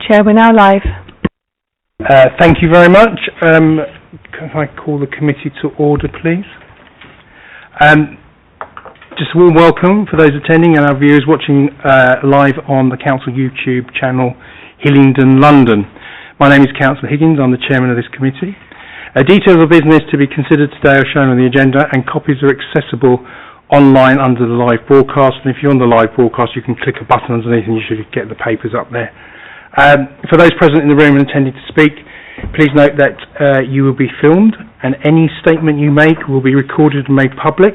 Chair, we're now live. Thank you very much. Can I call the committee to order, please? Just a warm welcome for those attending and our viewers watching live on the Council YouTube channel, Hillingdon, London. My name is Councillor Higgins. I'm the chairman of this committee. Details of business to be considered today are shown on the agenda, and copies are accessible online under the live broadcast. And if you're on the live broadcast, you can click a button underneath and you should get the papers up there. For those present in the room and intending to speak, please note that you will be filmed, and any statement you make will be recorded and made public.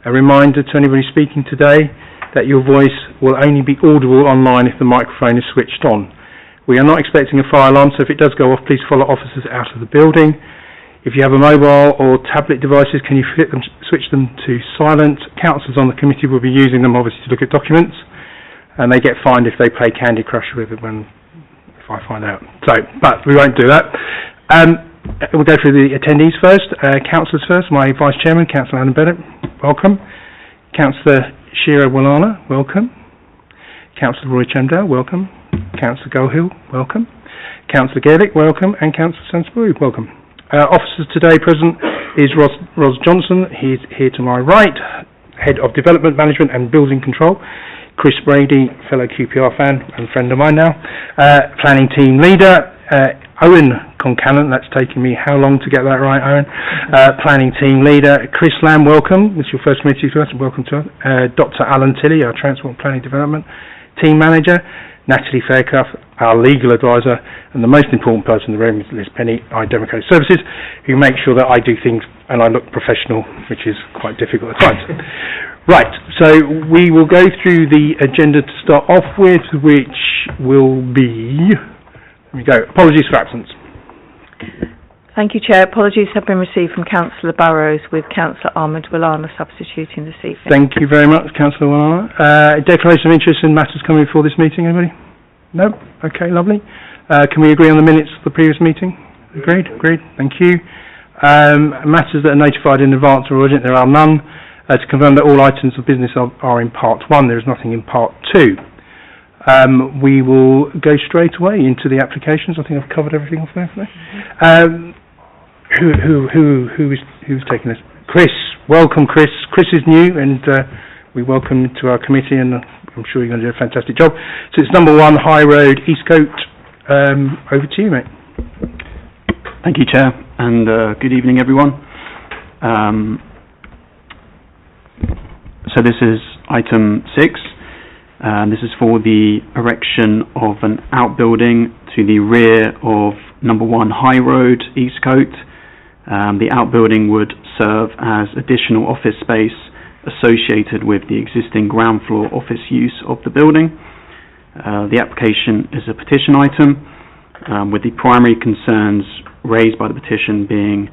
A reminder to anybody speaking today that your voice will only be audible online if the microphone is switched on. We are not expecting a fire alarm, so if it does go off, please follow officers out of the building. If you have a mobile or tablet devices, can you switch them to silent? Councillors on the committee will be using them, obviously, to look at documents, and they get fined if they play Candy Crush with it if I find out. But we won't do that. We'll go through the attendees first. Councillors first. My Vice Chairman, Councillor Adam Bennett, welcome. Councillor Shira Walana, welcome. Councillor Roy Chandel, welcome. Councillor Gohill, welcome. Councillor Gaelic, welcome. And Councillor Sansbury, welcome. Officers today present is Ros Johnson. He's here to my right, Head of Development Management and Building Control. Chris Brady, fellow QPR fan and friend of mine now. Planning Team Leader, Owen Concannon. That's taken me how long to get that right, Owen? Planning Team Leader, Chris Lamb, welcome. This is your first committee to us, welcome to us. Dr. Alan Tilley, our Transport and Planning Development Team Manager. Natalie Fairclough, our legal advisor, and the most important person in the room is Liz Penny, our Democratic Services, who makes sure that I do things and I look professional, which is quite difficult at times. Right, so we will go through the agenda to start off with, which will be, here we go, apologies for absence. Thank you, Chair. Apologies have been received from Councillor Burrows, with Councillor Ahmed Walana substituting this evening. Thank you very much, Councillor Walana. Declaration of interest in matters coming before this meeting, anybody? No? Okay, lovely. Can we agree on the minutes of the previous meeting? Agreed? Agreed. Thank you. Matters that are notified in advance or urgent, there are none. To confirm that all items of business are in part 1, there is nothing in part 2. We will go straight away into the applications. I think I've covered everything off there. Who's taking this? Chris, welcome, Chris. Chris is new, and we welcome him to our committee, and I'm sure you're going to do a fantastic job. So it's number 1, High Road, Eastcote. Over to you, mate. Thank you, Chair, and good evening, everyone. So this is item 6. This is for the erection of an outbuilding to the rear of number 1 High Road, Eastcote. The outbuilding would serve as additional office space associated with the existing ground floor office use of the building. The application is a petition item, with the primary concerns raised by the petition being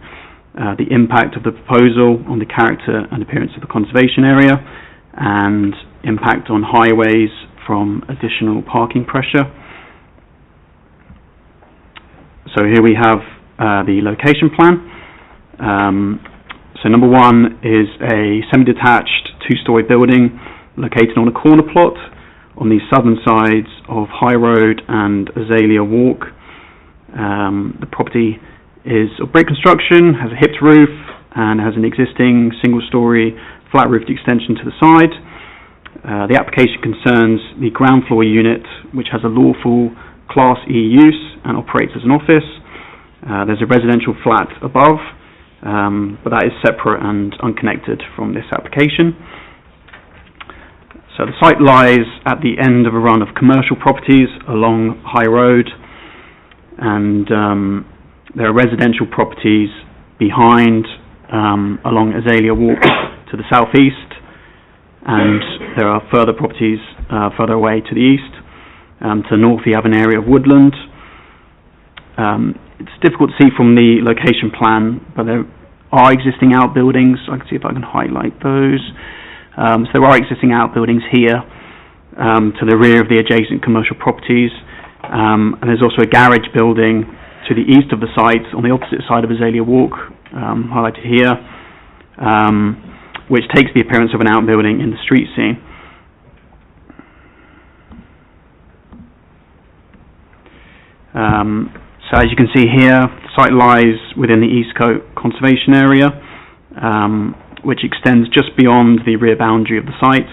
the impact of the proposal on the character and appearance of the conservation area, and impact on highways from additional parking pressure. So here we have the location plan. So number 1 is a semi-detached 2-storey building located on a corner plot on the southern sides of High Road and Azalea Walk. The property is of brick construction, has a hipped roof, and has an existing single-storey flat-roofed extension to the side. The application concerns the ground floor unit, which has a lawful Class E use and operates as an office. There's a residential flat above, but that is separate and unconnected from this application. So the site lies at the end of a run of commercial properties along High Road, and there are residential properties behind along Azalea Walk to the southeast, and there are further properties further away to the east. To the north, you have an area of woodland. It's difficult to see from the location plan, but there are existing outbuildings. I can see if I can highlight those. So there are existing outbuildings here to the rear of the adjacent commercial properties, and there's also a garage building to the east of the site on the opposite side of Azalea Walk, highlighted here, which takes the appearance of an outbuilding in the street scene. So as you can see here, the site lies within the Eastcote Conservation Area, which extends just beyond the rear boundary of the site.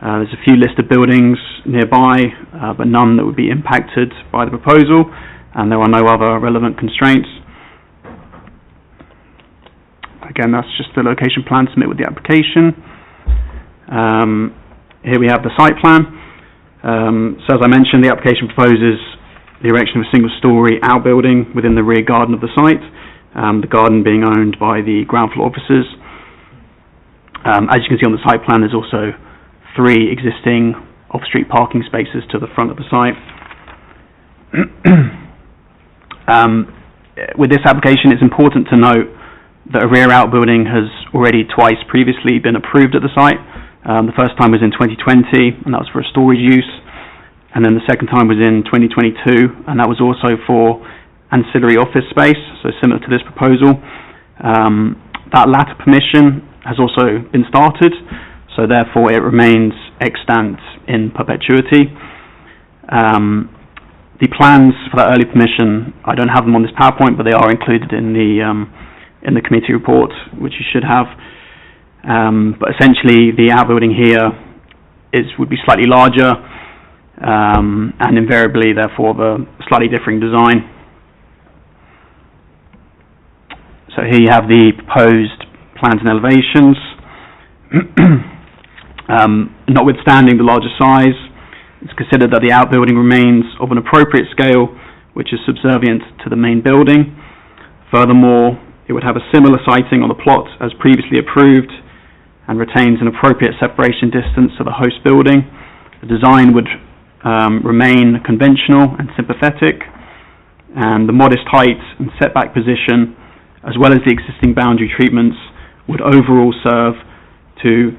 There's a few listed buildings nearby, but none that would be impacted by the proposal, and there are no other relevant constraints. Again, that's just the location plan submitted with the application. Here we have the site plan. So as I mentioned, the application proposes the erection of a single-storey outbuilding within the rear garden of the site, the garden being owned by the ground floor officers. As you can see on the site plan, there's also 3 existing off-street parking spaces to the front of the site. With this application, it's important to note that a rear outbuilding has already twice previously been approved at the site. The first time was in 2020, and that was for a storage use, and then the second time was in 2022, and that was also for ancillary office space, so similar to this proposal. That latter permission has also been started, so therefore it remains extant in perpetuity. The plans for that early permission, I don't have them on this PowerPoint, but they are included in the committee report, which you should have. But essentially, the outbuilding here would be slightly larger, and invariably, therefore, of a slightly differing design. So here you have the proposed plans and elevations. Notwithstanding the larger size, it's considered that the outbuilding remains of an appropriate scale, which is subservient to the main building. Furthermore, it would have a similar siting on the plot as previously approved and retains an appropriate separation distance to the host building. The design would remain conventional and sympathetic, and the modest height and setback position, as well as the existing boundary treatments, would overall serve to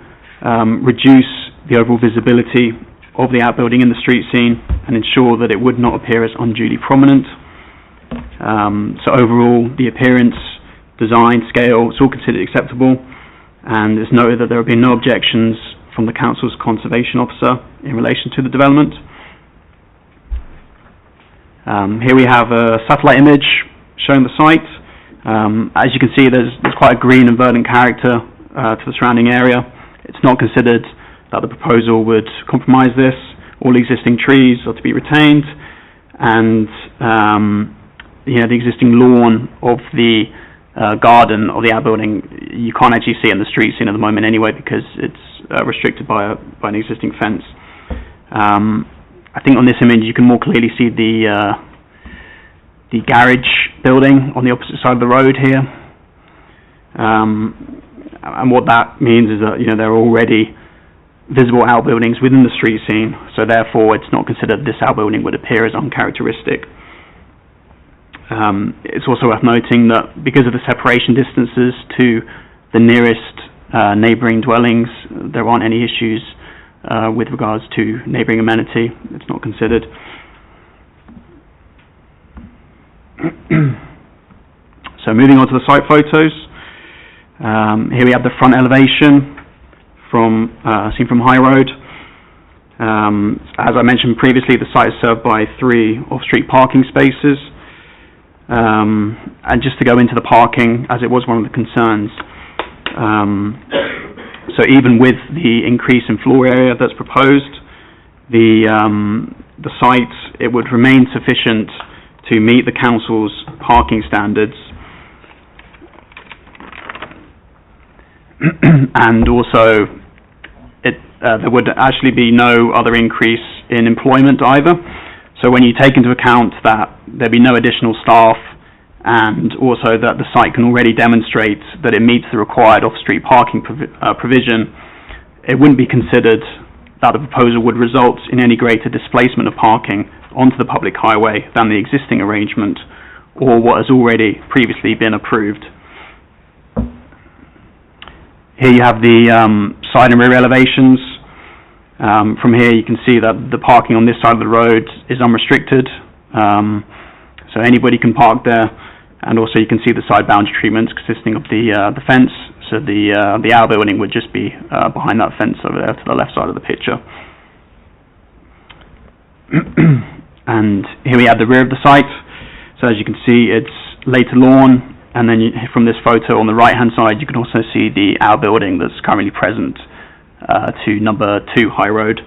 reduce the overall visibility of the outbuilding in the street scene and ensure that it would not appear as unduly prominent. So overall, the appearance, design, scale, it's all considered acceptable, and it's noted that there have been no objections from the council's conservation officer in relation to the development. Here we have a satellite image showing the site. As you can see, there's quite a green and verdant character to the surrounding area. It's not considered that the proposal would compromise this. All existing trees are to be retained, and the existing lawn of the garden of the outbuilding, you can't actually see it in the street scene at the moment anyway, because it's restricted by an existing fence. I think on this image you can more clearly see the garage building on the opposite side of the road here, and what that means is that there are already visible outbuildings within the street scene, so therefore it's not considered this outbuilding would appear as uncharacteristic. It's also worth noting that because of the separation distances to the nearest neighbouring dwellings, there aren't any issues with regards to neighbouring amenity. It's not considered. So moving on to the site photos. Here we have the front elevation seen from High Road. As I mentioned previously, the site is served by 3 off-street parking spaces. And just to go into the parking, as it was one of the concerns, so even with the increase in floor area that's proposed, the site, it would remain sufficient to meet the council's parking standards. And also, there would actually be no other increase in employment either. So when you take into account that there'd be no additional staff, and also that the site can already demonstrate that it meets the required off-street parking provision, it wouldn't be considered that the proposal would result in any greater displacement of parking onto the public highway than the existing arrangement or what has already previously been approved. Here you have the side and rear elevations. From here you can see that the parking on this side of the road is unrestricted, so anybody can park there, and also you can see the side boundary treatments consisting of the fence, so the outbuilding would just be behind that fence over there to the left side of the picture. and here we have the rear of the site. So as you can see, it's later lawn, and then from this photo on the right hand side you can also see the outbuilding that's currently present to number 2 High Road.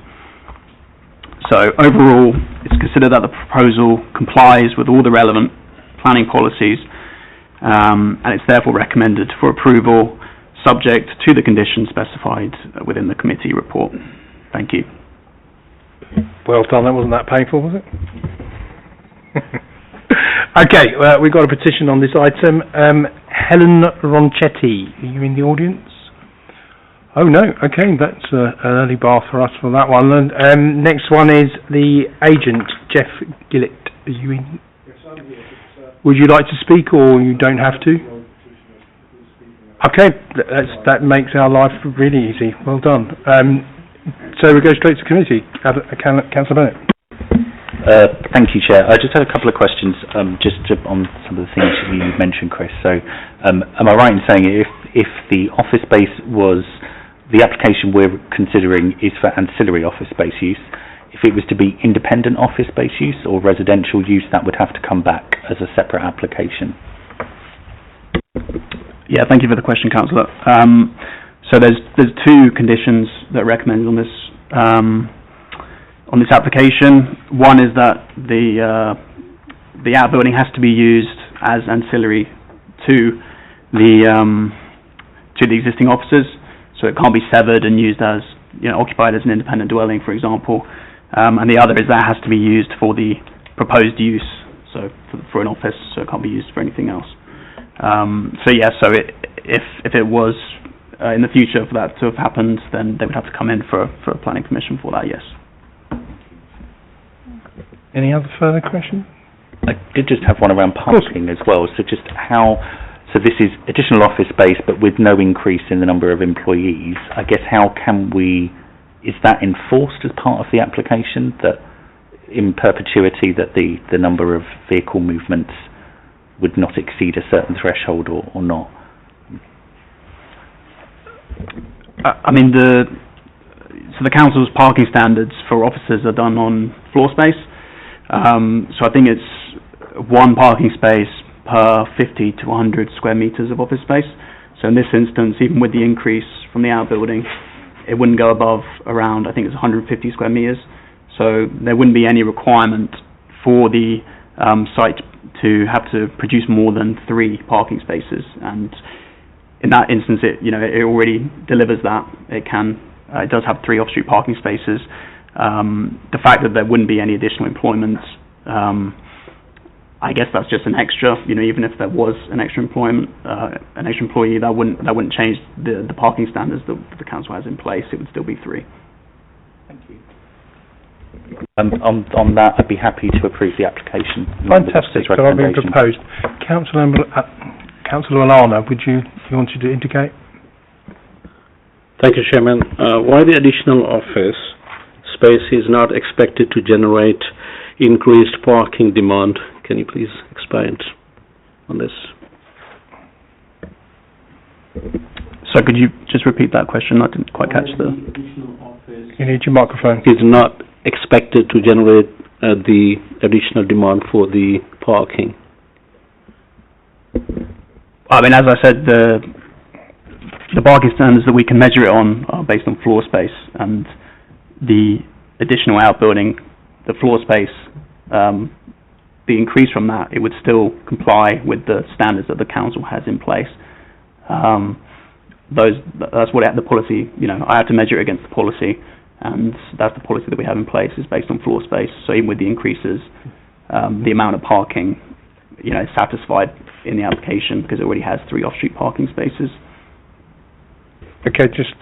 So overall, it's considered that the proposal complies with all the relevant planning policies, and it's therefore recommended for approval, subject to the conditions specified within the committee report. Thank you. Well done, that wasn't that painful, was it? Okay, we've got a petition on this item. Helen Ronchetti, are you in the audience? Oh no, okay, that's an early bar for us for that one. And next one is the agent, Jeff Gillett. Are you in? Yes, I'm here. Would you like to speak, or you don't have to? Okay, that makes our life really easy. Well done. So we go straight to committee. Councillor Bennett. Thank you, Chair. I just had a couple of questions on some of the things you mentioned, Chris. So, am I right in saying if the office space was, the application we're considering is for ancillary office space use, if it was to be independent office space use or residential use, that would have to come back as a separate application? Yeah, thank you for the question, Councillor. So there's 2 conditions that are recommended on this application. One is that the outbuilding has to be used as ancillary to the existing offices, so it can't be severed and used as, occupied as an independent dwelling, for example. And the other is that it has to be used for the proposed use, so for an office, so it can't be used for anything else. If it was in the future for that to have happened, then they would have to come in for a planning permission for that, yes. Any other further questions? I did just have one around parking as well. So just so this is additional office space, but with no increase in the number of employees. I guess is that enforced as part of the application, that in perpetuity that the number of vehicle movements would not exceed a certain threshold or not? The council's parking standards for offices are done on floor space. So I think it's 1 parking space per 50 to 100 square metres of office space. So in this instance, even with the increase from the outbuilding, it wouldn't go above around, I think it's 150 square metres. So there wouldn't be any requirement for the site to have to produce more than 3 parking spaces. And in that instance, it already delivers that. It does have 3 off-street parking spaces. The fact that there wouldn't be any additional employment, I guess that's just an extra. Even if there was an extra employment, an extra employee, that wouldn't change the parking standards that the council has in place. It would still be 3. Thank you. On that, I'd be happy to approve the application. Fantastic. So I've been proposed. Councillor Alana, would you want to indicate? Thank you, Chairman. Why the additional office space is not expected to generate increased parking demand? Can you please expand on this? So could you just repeat that question? I didn't quite catch the... You need your microphone. Is not expected to generate the additional demand for the parking. As I said, the parking standards that we can measure it on are based on floor space, and the additional outbuilding, the floor space, the increase from that, it would still comply with the standards that the council has in place. That's what the policy, I have to measure it against the policy, and that's the policy that we have in place, is based on floor space. So even with the increases, the amount of parking, is satisfied in the application because it already has 3 off-street parking spaces. Okay, just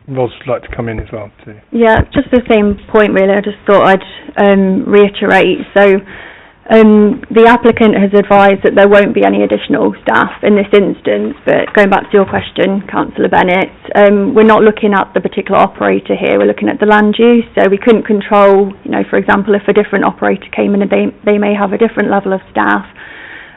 Ros would like to come in as well too. Yeah, just the same point really. I just thought I'd reiterate. So the applicant has advised that there won't be any additional staff in this instance, but going back to your question, Councillor Bennett, we're not looking at the particular operator here, we're looking at the land use. So we couldn't control, for example, if a different operator came in and they may have a different level of staff.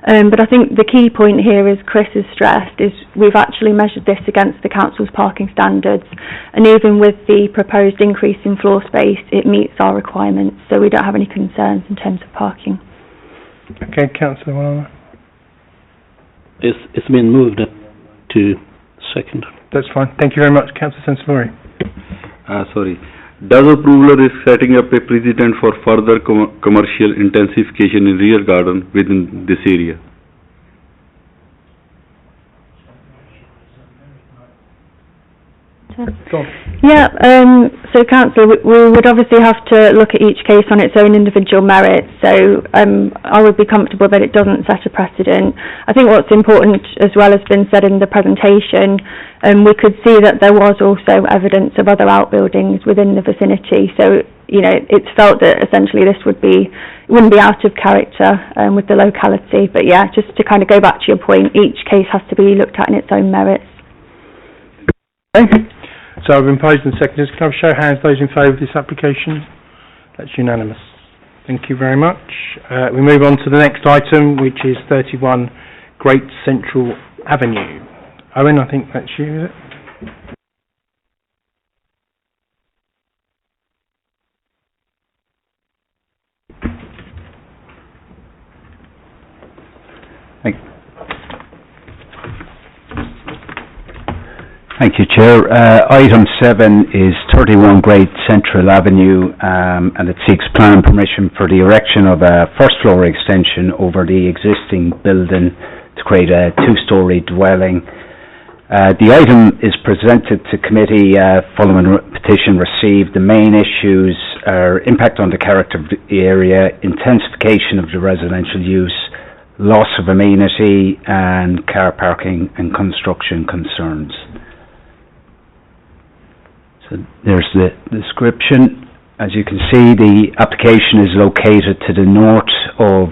But I think the key point here, as Chris has stressed, is we've actually measured this against the council's parking standards, and even with the proposed increase in floor space, it meets our requirements, so we don't have any concerns in terms of parking. Okay, Councillor Walana. It's been moved to second. That's fine. Thank you very much, Councillor Sensibility. Sorry. Does approval is setting up a precedent for further commercial intensification in rear garden within this area? Yeah, so Councillor, we would obviously have to look at each case on its own individual merits, so I would be comfortable that it doesn't set a precedent. I think what's important, as well as been said in the presentation, we could see that there was also evidence of other outbuildings within the vicinity, so it's felt that essentially this wouldn't be out of character with the locality. But yeah, just to kind of go back to your point, each case has to be looked at in its own merits. Okay. So I've been posed and seconded. Can I have a show of hands those in favour of this application? That's unanimous. Thank you very much. We move on to the next item, which is 31 Great Central Avenue. Owen, I think that's you, is it? Thank you, Chair. Item 7 is 31 Great Central Avenue, and it seeks plan permission for the erection of a first floor extension over the existing building to create a two-storey dwelling. The item is presented to committee following petition received. The main issues are impact on the character of the area, intensification of the residential use, loss of amenity, and car parking and construction concerns. So there's the description. As you can see, the application is located to the north of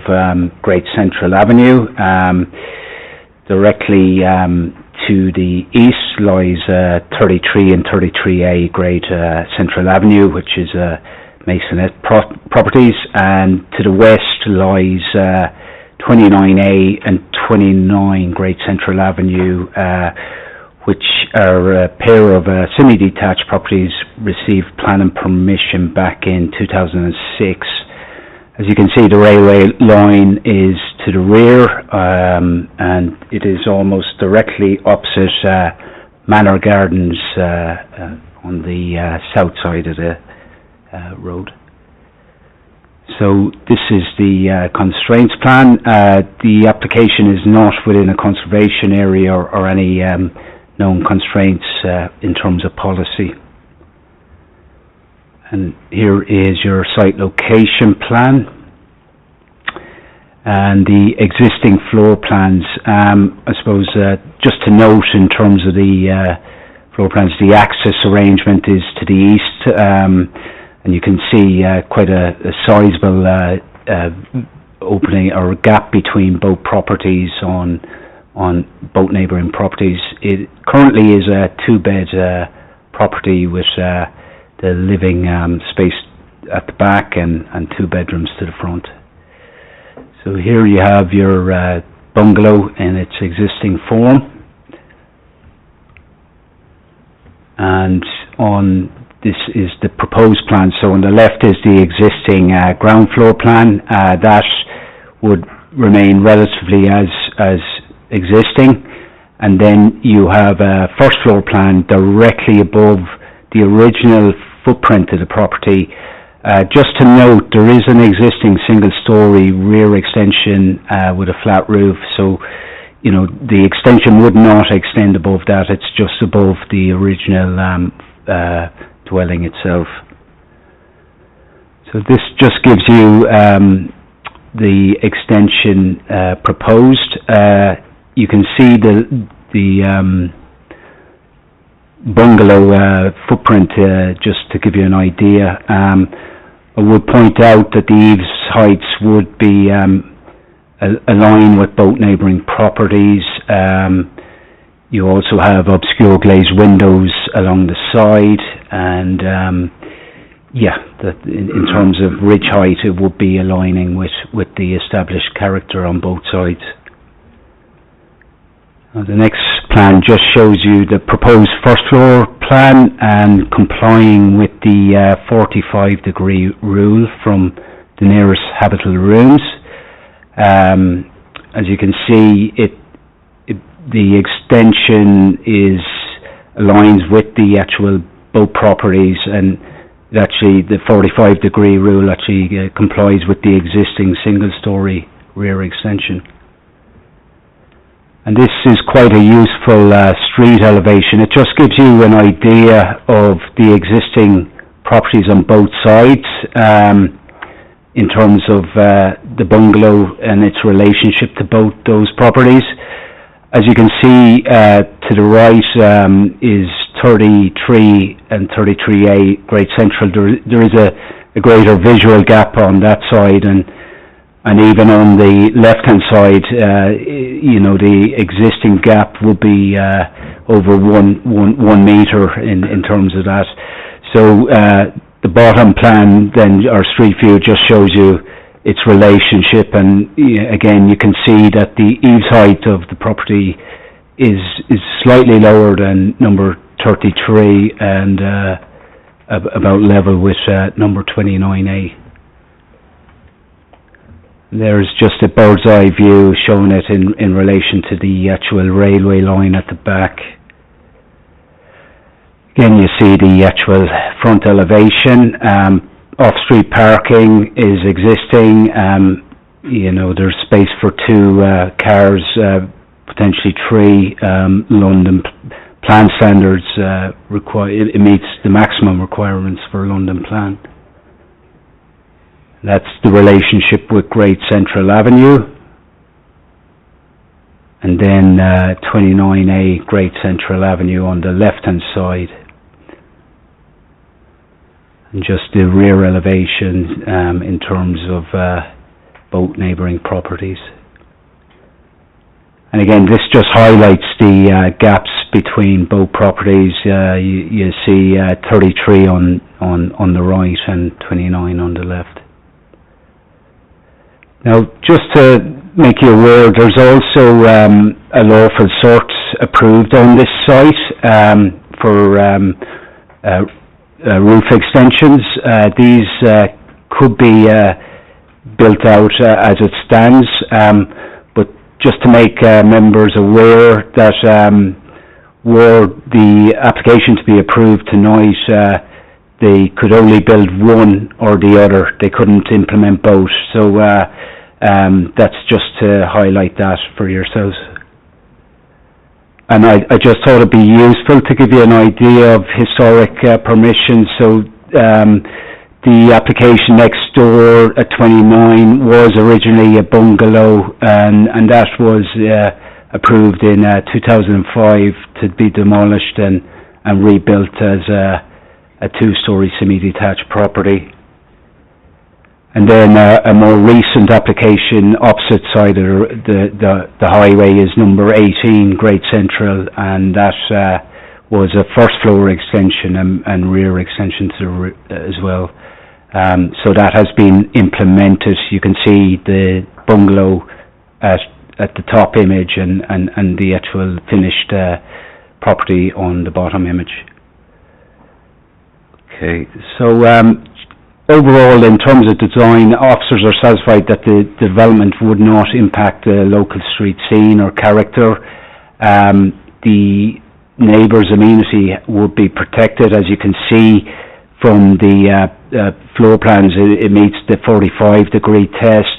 Great Central Avenue. Directly to the east lies 33 and 33A Great Central Avenue, which is Masonette Properties, and to the west lies 29A and 29 Great Central Avenue, which are a pair of semi-detached properties, received planning permission back in 2006. As you can see, the railway line is to the rear, and it is almost directly opposite Manor Gardens on the south side of the road. So this is the constraints plan. The application is not within a conservation area or any known constraints in terms of policy. And here is your site location plan and the existing floor plans. I suppose just to note in terms of the floor plans, the access arrangement is to the east, and you can see quite a sizable opening or gap between both properties on both neighbouring properties. It currently is a two-bed property with the living space at the back and 2 bedrooms to the front. So here you have your bungalow in its existing form, and this is the proposed plan. So on the left is the existing ground floor plan. That would remain relatively as existing, and then you have a first floor plan directly above the original footprint of the property. Just to note, there is an existing single-storey rear extension with a flat roof, so the extension would not extend above that. It's just above the original dwelling itself. So this just gives you the extension proposed. You can see the bungalow footprint, just to give you an idea. I would point out that the eaves heights would be aligned with both neighbouring properties. You also have obscure glazed windows along the side, and in terms of ridge height, it would be aligning with the established character on both sides. The next plan just shows you the proposed first floor plan and complying with the 45-degree rule from the nearest habitable rooms. As you can see, the extension aligns with the actual both properties, and the 45-degree rule actually complies with the existing single-storey rear extension. And this is quite a useful street elevation. It just gives you an idea of the existing properties on both sides in terms of the bungalow and its relationship to both those properties. As you can see, to the right is 33 and 33A Great Central. There is a greater visual gap on that side, and even on the left-hand side, the existing gap would be over one metre in terms of that. So the bottom plan then, or street view, just shows you its relationship, and again you can see that the eaves height of the property is slightly lower than number 33 and about level with number 29A. There's just a bird's eye view showing it in relation to the actual railway line at the back. Again, you see the actual front elevation. Off-street parking is existing. There's space for 2 cars, potentially 3. London plan standards it meets the maximum requirements for London plan. That's the relationship with Great Central Avenue. And then 29A Great Central Avenue on the left-hand side. And just the rear elevation in terms of both neighbouring properties. And again, this just highlights the gaps between both properties. You see 33 on the right and 29 on the left. Now, just to make you aware, there's also a lawful sort approved on this site for roof extensions. These could be built out as it stands, but just to make members aware that were the application to be approved tonight, they could only build one or the other. They couldn't implement both. So that's just to highlight that for yourselves. And I just thought it'd be useful to give you an idea of historic permission. So the application next door at 29 was originally a bungalow, and that was approved in 2005 to be demolished and rebuilt as a 2-storey semi-detached property. And then a more recent application opposite side of the highway is number 18 Great Central, and that was a first floor extension and rear extension as well. So that has been implemented. You can see the bungalow at the top image and the actual finished property on the bottom image. Okay, so overall, in terms of design, officers are satisfied that the development would not impact the local street scene or character. The neighbours' amenity would be protected. As you can see from the floor plans, it meets the 45-degree test.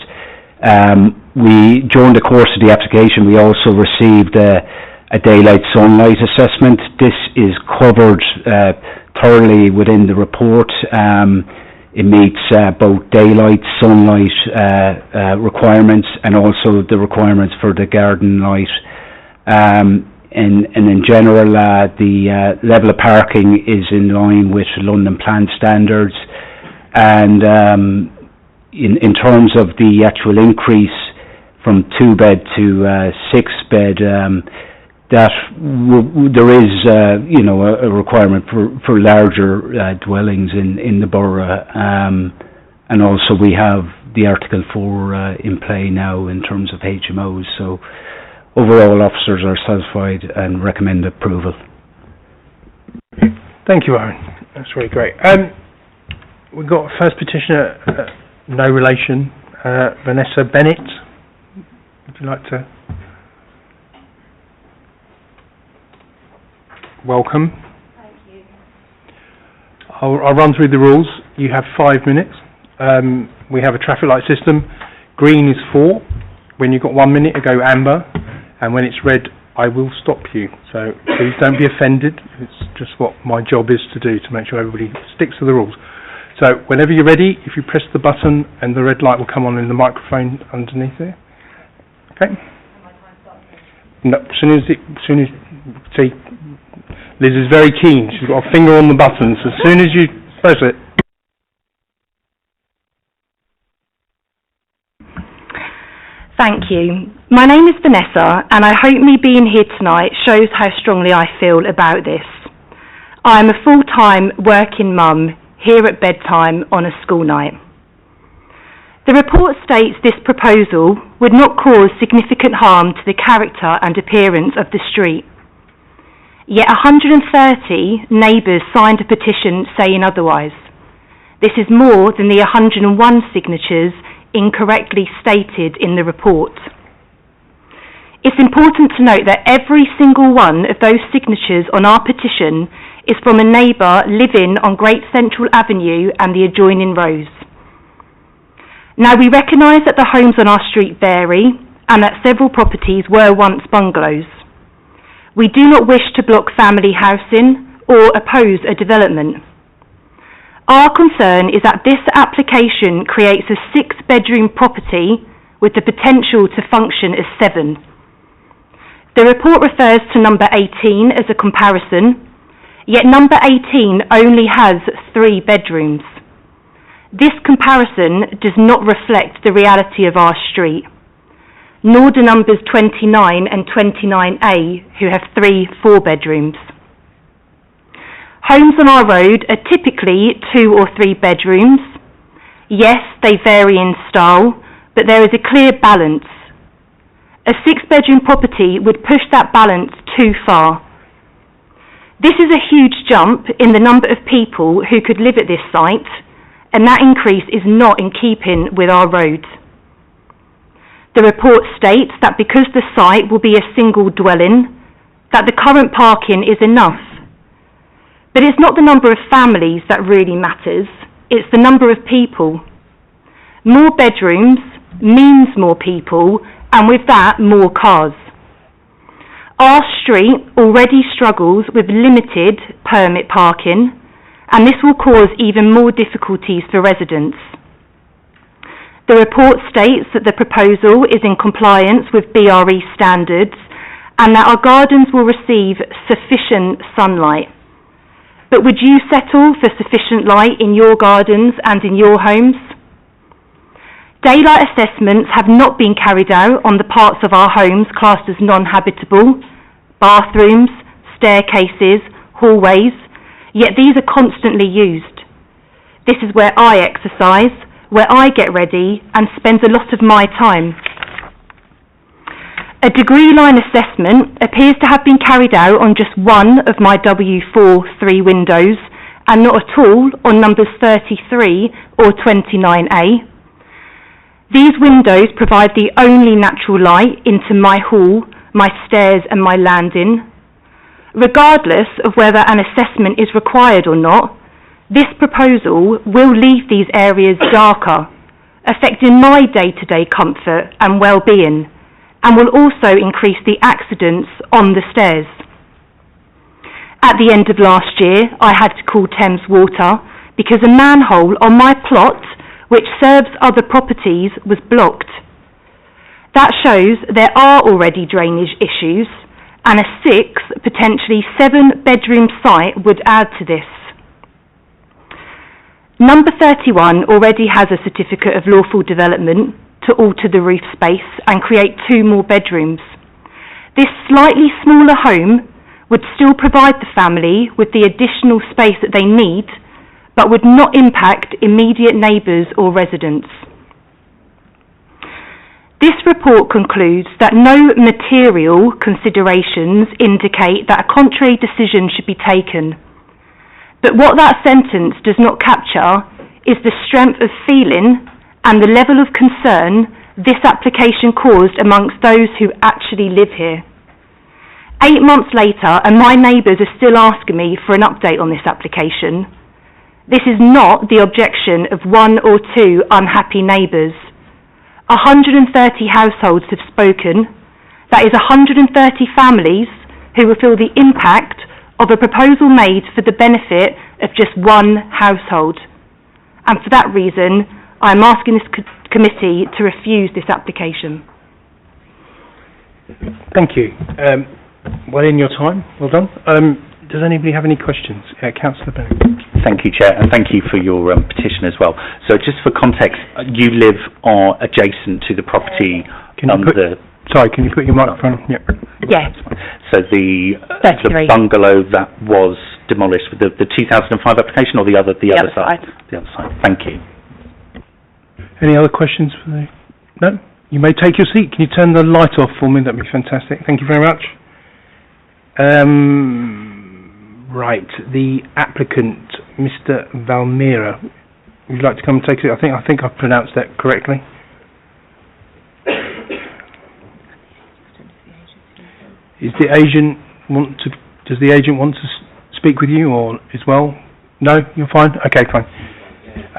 During the course of the application, we also received a daylight sunlight assessment. This is covered thoroughly within the report. It meets both daylight, sunlight requirements, and also the requirements for the garden light. And in general, the level of parking is in line with London plan standards. And in terms of the actual increase from 2-bed to 6-bed, there is a requirement for larger dwellings in the borough, and also we have the Article 4 in play now in terms of HMOs. So Overall, officers are satisfied and recommend approval. Thank you, Aaron. That's really great. We've got first petitioner, no relation, Vanessa Bennett. Would you like to? Welcome. Thank you. I'll run through the rules. You have 5 minutes. We have a traffic light system. Green is 4. When you've got 1 minute, it go amber, and when it's red, I will stop you. So please don't be offended. It's just what my job is to do, to make sure everybody sticks to the rules. So whenever you're ready, if you press the button, and the red light will come on in the microphone underneath there. Okay. No, as soon as see, Liz is very keen. She's got a finger on the button. So as soon as you press it. Thank you. My name is Vanessa, and I hope me being here tonight shows how strongly I feel about this. I am a full-time working mum here at bedtime on a school night. The report states this proposal would not cause significant harm to the character and appearance of the street. Yet 130 neighbours signed a petition saying otherwise. This is more than the 101 signatures incorrectly stated in the report. It's important to note that every single one of those signatures on our petition is from a neighbour living on Great Central Avenue and the adjoining rows. Now, we recognise that the homes on our street vary and that several properties were once bungalows. We do not wish to block family housing or oppose a development. Our concern is that this application creates a 6-bedroom property with the potential to function as 7. The report refers to number 18 as a comparison, yet number 18 only has 3 bedrooms. This comparison does not reflect the reality of our street, nor do numbers 29 and 29A, who have 3 4-bedrooms. Homes on our road are typically 2 or 3 bedrooms. Yes, they vary in style, but there is a clear balance. A 6-bedroom property would push that balance too far. This is a huge jump in the number of people who could live at this site, and that increase is not in keeping with our road. The report states that because the site will be a single dwelling, that the current parking is enough. But it's not the number of families that really matters, it's the number of people. More bedrooms means more people, and with that, more cars. Our street already struggles with limited permit parking, and this will cause even more difficulties for residents. The report states that the proposal is in compliance with BRE standards and that our gardens will receive sufficient sunlight. But would you settle for sufficient light in your gardens and in your homes? Daylight assessments have not been carried out on the parts of our homes classed as non-habitable, bathrooms, staircases, hallways, yet these are constantly used. This is where I exercise, where I get ready and spend a lot of my time. A degree line assessment appears to have been carried out on just one of my W4 3 windows and not at all on numbers 33 or 29A. These windows provide the only natural light into my hall, my stairs and my landing. Regardless of whether an assessment is required or not, this proposal will leave these areas darker, affecting my day-to-day comfort and well-being, and will also increase the accidents on the stairs. At the end of last year, I had to call Thames Water because a manhole on my plot, which serves other properties, was blocked. That shows there are already drainage issues, and a 6, potentially 7-bedroom site would add to this. Number 31 already has a certificate of lawful development to alter the roof space and create 2 more bedrooms. This slightly smaller home would still provide the family with the additional space that they need, but would not impact immediate neighbours or residents. This report concludes that no material considerations indicate that a contrary decision should be taken. But what that sentence does not capture is the strength of feeling and the level of concern this application caused amongst those who actually live here. 8 months later, and my neighbours are still asking me for an update on this application. This is not the objection of 1 or 2 unhappy neighbours. 130 households have spoken. That is 130 families who will feel the impact of a proposal made for the benefit of just one household. And for that reason, I am asking this committee to refuse this application. Thank you. Well in your time. Well done. Does anybody have any questions? Councillor Bennett. Thank you, Chair, and thank you for your petition as well. So just for context, you live adjacent to the property Sorry, can you put your microphone? Yep. Yes. So the bungalow that was demolished with the 2005 application, or the other side? The other side. Thank you. Any other questions for the... No? You may take your seat. Can you turn the light off for me? That'd be fantastic. Thank you very much. Right, the applicant, Mr. Valmira, would you like to come and take it? I think I've pronounced that correctly. Does the agent want to speak with you, or as well? No, you're fine. Okay, fine.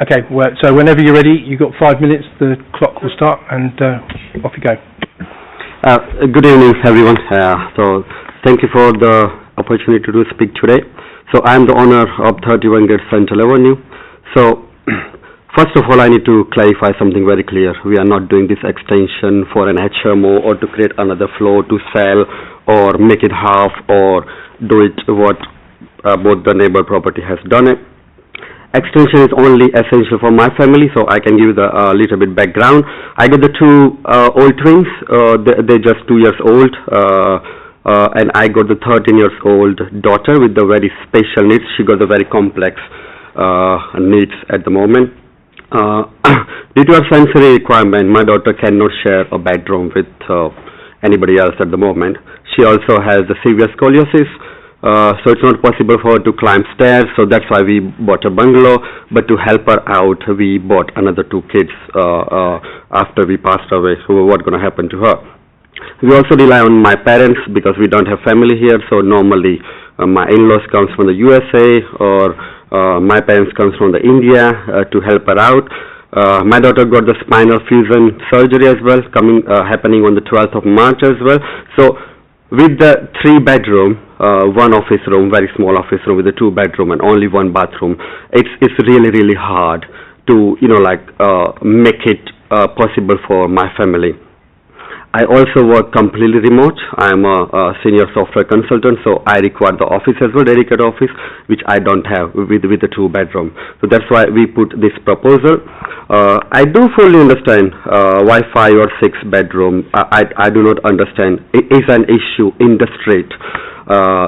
Okay, well, so whenever you're ready, you've got 5 minutes. The clock will start, and off you go. Good evening, everyone. So thank you for the opportunity to speak today. So I am the owner of 31 Gate Central Avenue. So first of all, I need to clarify something very clear. We are not doing this extension for an HMO or to create another floor to sell or make it half or do it what both the neighbor property has done it. Extension is only essential for my family, so I can give the little bit background. I got the 2 old twins. They're just 2 years old. And I got the 13-year-old daughter with the very special needs. She got the very complex needs at the moment. Due to her sensory requirement, my daughter cannot share a bedroom with anybody else at the moment. She also has the severe scoliosis, so it's not possible for her to climb stairs, so that's why we bought a bungalow. But to help her out, we bought another 2 kids after we passed away. So what's going to happen to her? We also rely on my parents because we don't have family here, so normally my in-laws comes from the USA or my parents comes from the India to help her out. My daughter got the spinal fusion surgery as well, happening on the 12th of March as well. So with the 3-bedroom, 1 office room, very small office room with a 2-bedroom and only 1 bathroom, it's really hard to make it possible for my family. I also work completely remote. I'm a senior software consultant, so I require the office as well, dedicated office, which I don't have with the 2-bedroom. So that's why we put this proposal. I do fully understand why 5 or 6 bedroom. I do not understand. It is an issue in the street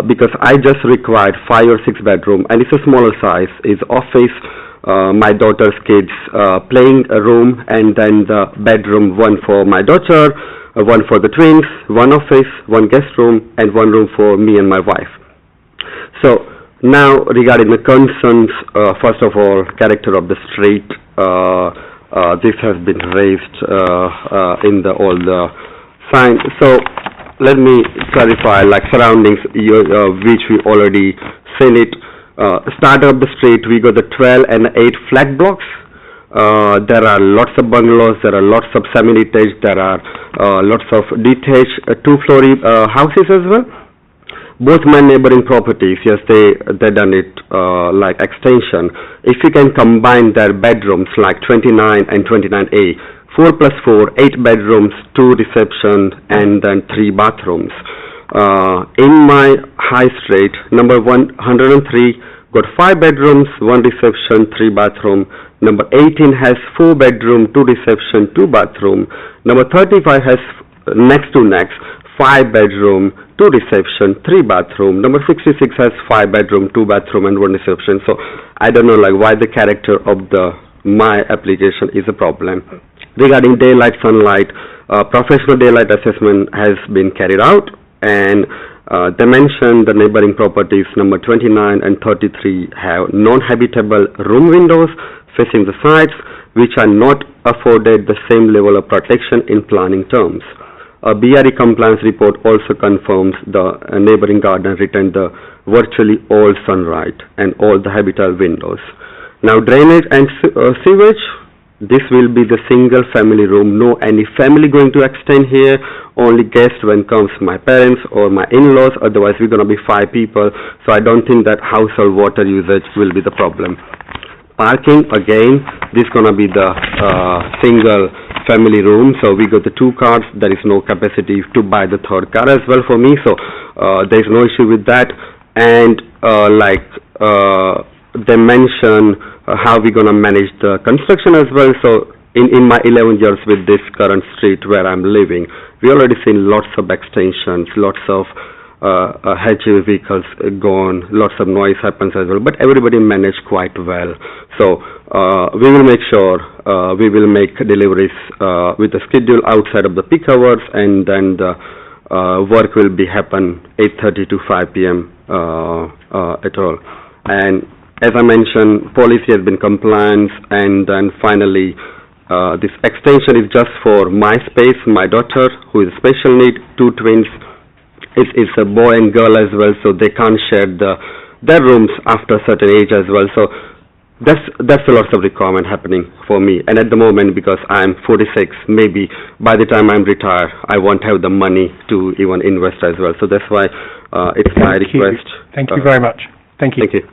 because I just required 5 or 6 bedroom, and it's a smaller size. It's office. My daughter's kids playing a room, and then the bedroom, 1 for my daughter, 1 for the twins, 1 office, 1 guest room, and 1 room for me and my wife. So now regarding the concerns, first of all, character of the street, this has been raised in all the signs. So let me clarify, surroundings, which we already seen it. Start of the street, we got the 12 and 8 flat blocks. There are lots of bungalows, there are lots of semi-detached, there are lots of detached 2-story houses as well. Both my neighboring properties, yes, they done it like extension. If you can combine their bedrooms like 29 and 29A, 4 plus 4, 8 bedrooms, 2 reception, and then 3 bathrooms. In my high street, number 103, got 5 bedrooms, 1 reception, 3 bathroom. Number 18 has 4 bedroom, 2 reception, 2 bathroom. Number 35 has next to next 5 bedroom, 2 reception, 3 bathroom. Number 66 has 5 bedroom, 2 bathroom, and 1 reception. So I don't know why the character of my application is a problem. Regarding daylight sunlight, professional daylight assessment has been carried out, and they mentioned the neighboring properties number 29 and 33 have non-habitable room windows facing the sides, which are not afforded the same level of protection in planning terms. A BRE compliance report also confirms the neighboring garden retained the virtually all sunlight and all the habitable windows. Now, drainage and sewage, this will be the single family room. No any family going to extend here, only guests when comes my parents or my in-laws, otherwise we're going to be 5 people, so I don't think that household water usage will be the problem. Parking, again, this is going to be the single family room, so we got the 2 cars, there is no capacity to buy the 3rd car as well for me, so there is no issue with that. And they mention how we're going to manage the construction as well. So in my 11 years with this current street where I'm living, we already seen lots of extensions, lots of HGV vehicles gone, lots of noise happens as well, but everybody managed quite well. So we will make sure we will make deliveries with the schedule outside of the peak hours, and then the work will be happen 8:30 to 5 p.m. At all. And as I mentioned, policy has been compliant, and then finally this extension is just for my space, my daughter who is special need, 2 twins. It's a boy and girl as well, so they can't share their rooms after a certain age as well. So that's a lot of requirement happening for me. And at the moment, because I'm 46, maybe by the time I'm retired, I won't have the money to even invest as well. So that's why it's my request. Thank you very much. Thank you. Thank you.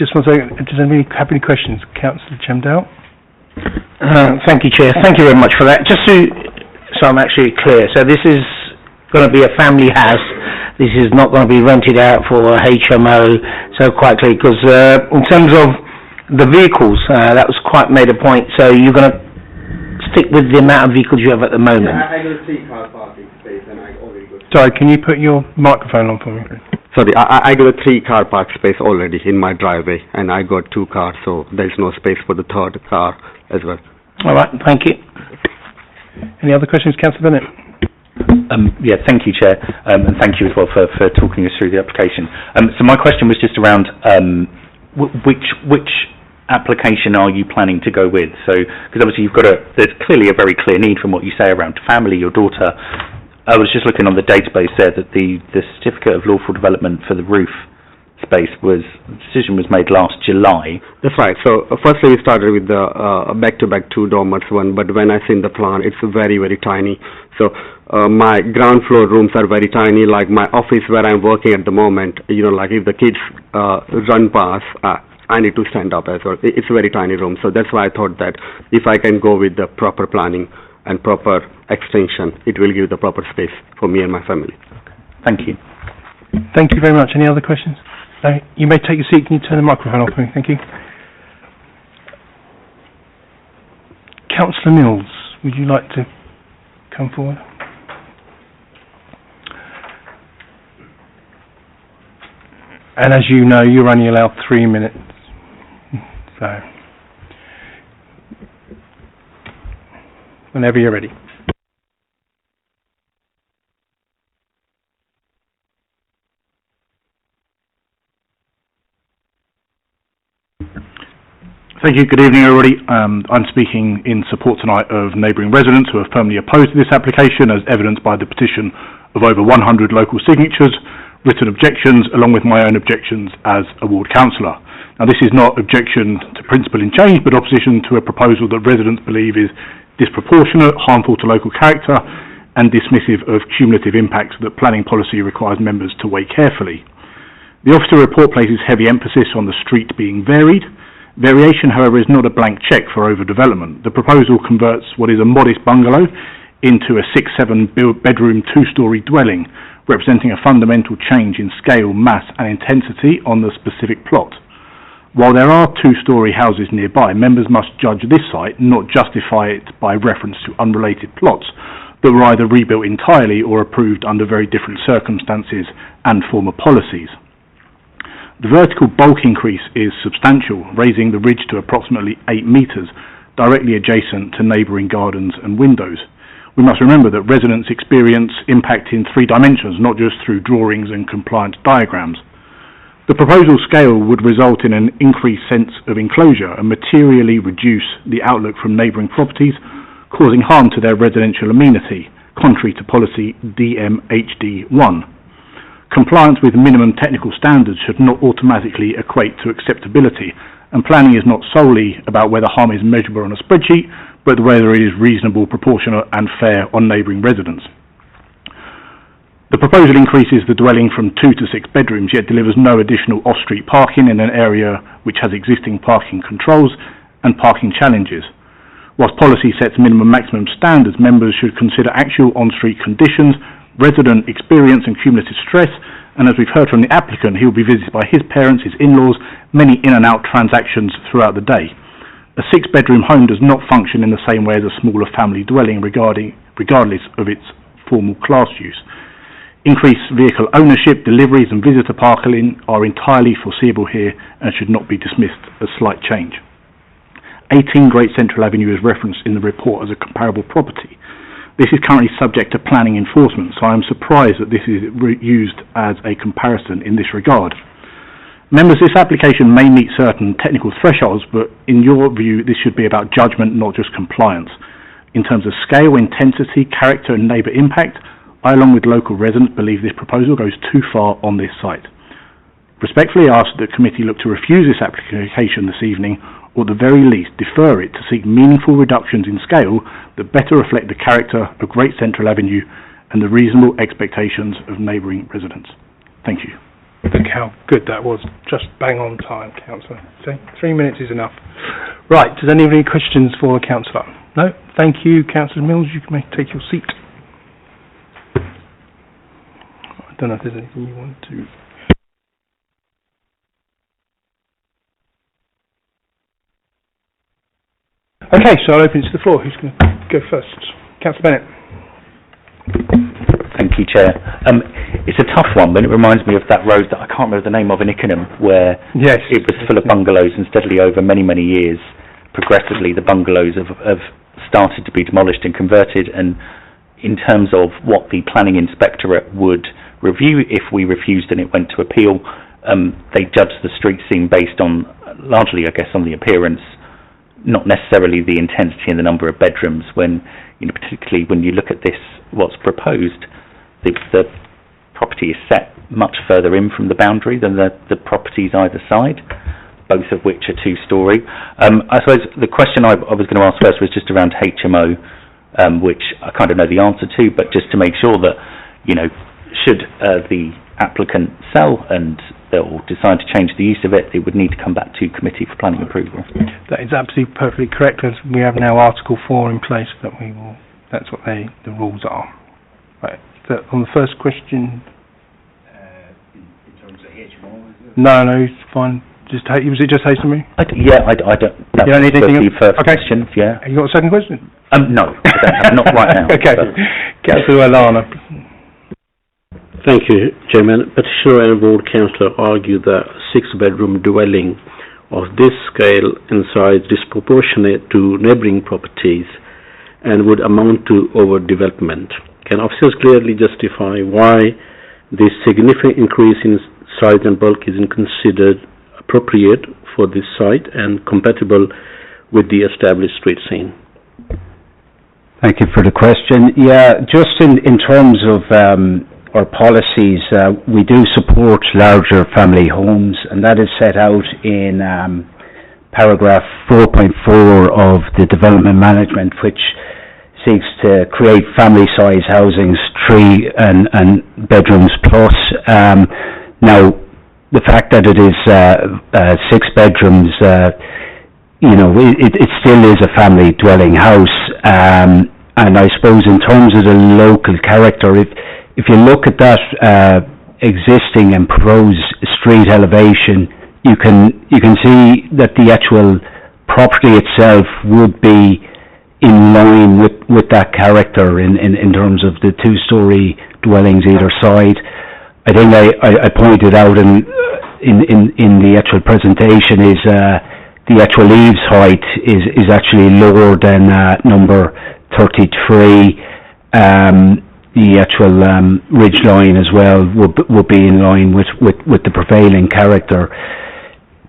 Just one second. Does anybody have any questions? Councillor Chemdale? Thank you, Chair. Thank you very much for that. Just so I'm actually clear, so this is going to be a family house. This is not going to be rented out for a HMO, so quite clear, because in terms of the vehicles, that was quite made a point, so you're going to stick with the amount of vehicles you have at the moment. Yeah, I got 3 car parking space, and I already got... Sorry, can you put your microphone on for me? Sorry, I got a 3 car park space already in my driveway, and I got 2 cars, so there's no space for the 3rd car as well. All right, thank you. Any other questions, Councillor Bennett? Yeah, thank you, Chair, and thank you as well for talking us through the application. So my question was just around which application are you planning to go with? So, because obviously there's clearly a very clear need from what you say around family, your daughter. I was just looking on the database there that the certificate of lawful development for the roof space decision was made last July. That's right. So firstly we started with the back-to-back 2 dormers one, but when I seen the plan, it's very, very tiny. So my ground floor rooms are very tiny, like my office where I'm working at the moment, like if the kids run past, I need to stand up as well. It's a very tiny room, so that's why I thought that if I can go with the proper planning and proper extension, it will give the proper space for me and my family. Thank you. Thank you very much. Any other questions? No, you may take your seat. Can you turn the microphone off for me? Thank you. Councillor Mills, would you like to come forward? And as you know, you're only allowed 3 minutes. So, whenever you're ready. Thank you. Good evening, everybody. I'm speaking in support tonight of neighbouring residents who are firmly opposed to this application, as evidenced by the petition of over 100 local signatures, written objections, along with my own objections as a ward councillor. Now, this is not objection to principle in change, but opposition to a proposal that residents believe is disproportionate, harmful to local character, and dismissive of cumulative impacts that planning policy requires members to weigh carefully. The officer report places heavy emphasis on the street being varied. Variation, however, is not a blank cheque for overdevelopment. The proposal converts what is a modest bungalow into a 6-7 bedroom 2-storey dwelling, representing a fundamental change in scale, mass and intensity on the specific plot. While there are 2-storey houses nearby, members must judge this site, not justify it by reference to unrelated plots that were either rebuilt entirely or approved under very different circumstances and former policies. The vertical bulk increase is substantial, raising the ridge to approximately 8 metres directly adjacent to neighbouring gardens and windows. We must remember that residents experience impact in 3 dimensions, not just through drawings and compliance diagrams. The proposal scale would result in an increased sense of enclosure and materially reduce the outlook from neighbouring properties, causing harm to their residential amenity, contrary to policy DMHD1. Compliance with minimum technical standards should not automatically equate to acceptability, and planning is not solely about whether harm is measurable on a spreadsheet, but whether it is reasonable, proportionate and fair on neighbouring residents. The proposal increases the dwelling from 2 to 6 bedrooms, yet delivers no additional off-street parking in an area which has existing parking controls and parking challenges. Whilst policy sets minimum maximum standards, members should consider actual on-street conditions, resident experience and cumulative stress, and as we've heard from the applicant, he will be visited by his parents, his in-laws, many in and out transactions throughout the day. A 6-bedroom home does not function in the same way as a smaller family dwelling regardless of its formal class use. Increased vehicle ownership, deliveries and visitor parking are entirely foreseeable here and should not be dismissed as slight change. 18 Great Central Avenue is referenced in the report as a comparable property. This is currently subject to planning enforcement, so I am surprised that this is used as a comparison in this regard. Members, this application may meet certain technical thresholds, but in your view, this should be about judgment, not just compliance. In terms of scale, intensity, character and neighbour impact, I, along with local residents, believe this proposal goes too far on this site. Respectfully ask that the committee look to refuse this application this evening, or at the very least defer it to seek meaningful reductions in scale that better reflect the character of Great Central Avenue and the reasonable expectations of neighbouring residents. Thank you. Look how good that was. Just bang on time, Councillor. So 3 minutes is enough. Right, does anyone have any questions for the Councillor? No? Thank you, Councillor Mills. You may take your seat. I don't know if there's anything you want to... Okay, so I'll open it to the floor. Who's going to go first? Councillor Bennett. Thank you, Chair. It's a tough one, but it reminds me of that road that I can't remember the name of in Ickenham, where yes, it was full of bungalows, and steadily over many, many years, progressively the bungalows have started to be demolished and converted, and in terms of what the planning inspectorate would review if we refused and it went to appeal, they judged the street scene based on, largely I guess, on the appearance, not necessarily the intensity and the number of bedrooms, when, you know, particularly when you look at this, what's proposed, the property is set much further in from the boundary than the properties either side, both of which are 2-storey. I suppose the question I was going to ask first was just around HMO, which I kind of know the answer to, but just to make sure that, you know, should the applicant sell and or decide to change the use of it, it would need to come back to committee for planning approval. That is absolutely perfectly correct, as we have now Article 4 in place that we will, that's what the rules are. Right, so on the first question... in terms of HMO, is it? No, it's fine. Was it just HMO? I don't... You don't need anything else? Okay. Question, yeah. You got a second question? No, I don't have, not right now. Okay. Councillor Alana. Thank you, Chairman. Petitioner and Board Councillor argue that a 6-bedroom dwelling of this scale and size disproportionate to neighbouring properties and would amount to overdevelopment. Can officers clearly justify why this significant increase in size and bulk isn't considered appropriate for this site and compatible with the established street scene? Thank you for the question. Yeah, just in terms of our policies, we do support larger family homes, and that is set out in paragraph 4.4 of the development management, which seeks to create family-size housings, 3 and bedrooms plus. Now, the fact that it is 6 bedrooms, you know, it still is a family dwelling house. And I suppose in terms of the local character, if you look at that existing and proposed street elevation, you can see that the actual property itself would be in line with that character in terms of the 2-storey dwellings either side. I think I pointed out in the actual presentation is the actual eaves height is actually lower than number 33. The actual ridge line as well would be in line with the prevailing character.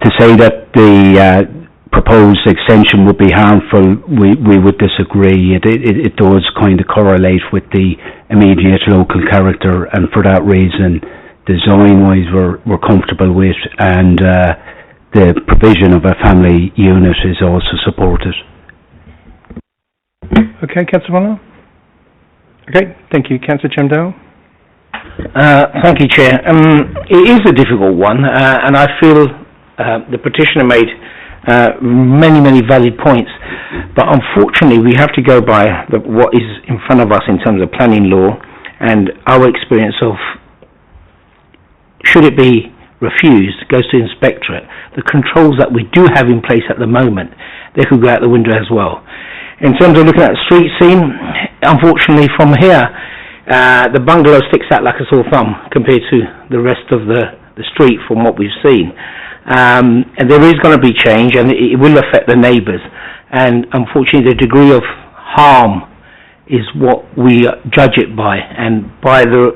To say that the proposed extension would be harmful, we would disagree. It does kind of correlate with the immediate local character, and for that reason, design-wise we're comfortable with, and the provision of a family unit is also supported. Okay, Councillor Muller? Okay, thank you. Councillor Chamdale? Thank you, Chair. It is a difficult one, and I feel the petitioner made many valid points, but unfortunately we have to go by what is in front of us in terms of planning law and our experience of, should it be refused, goes to inspectorate. The controls that we do have in place at the moment, they could go out the window as well. In terms of looking at the street scene, unfortunately from here, the bungalow sticks out like a sore thumb compared to the rest of the street from what we've seen. And there is going to be change, and it will affect the neighbours. And unfortunately, the degree of harm is what we judge it by. And by the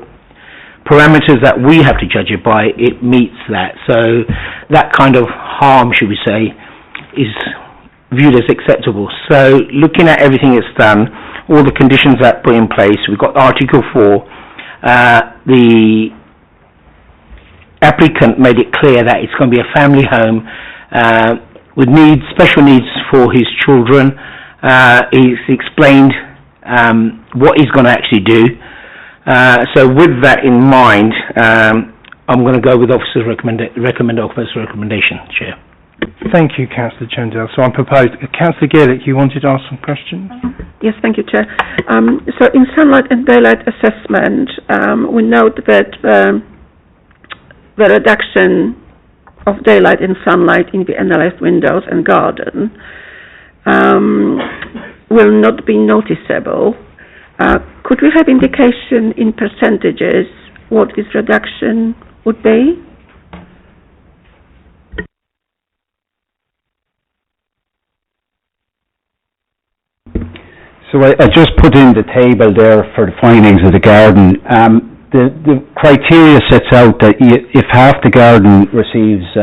parameters that we have to judge it by, it meets that. So that kind of harm, should we say, is viewed as acceptable. So looking at everything that's done, all the conditions that put in place, we've got Article 4, the applicant made it clear that it's going to be a family home with special needs for his children. He's explained what he's going to actually do. So with that in mind, I'm going to go with officer's recommendation, Chair. Thank you, Councillor Chamdale. So I'm proposed. Councillor Gaelic, you wanted to ask some questions? Yes, thank you, Chair. So in sunlight and daylight assessment, we note that the reduction of daylight and sunlight in the analysed windows and garden will not be noticeable. Could we have indication in percentages what this reduction would be? So I just put in the table there for the findings of the garden. The criteria sets out that if half the garden receives 2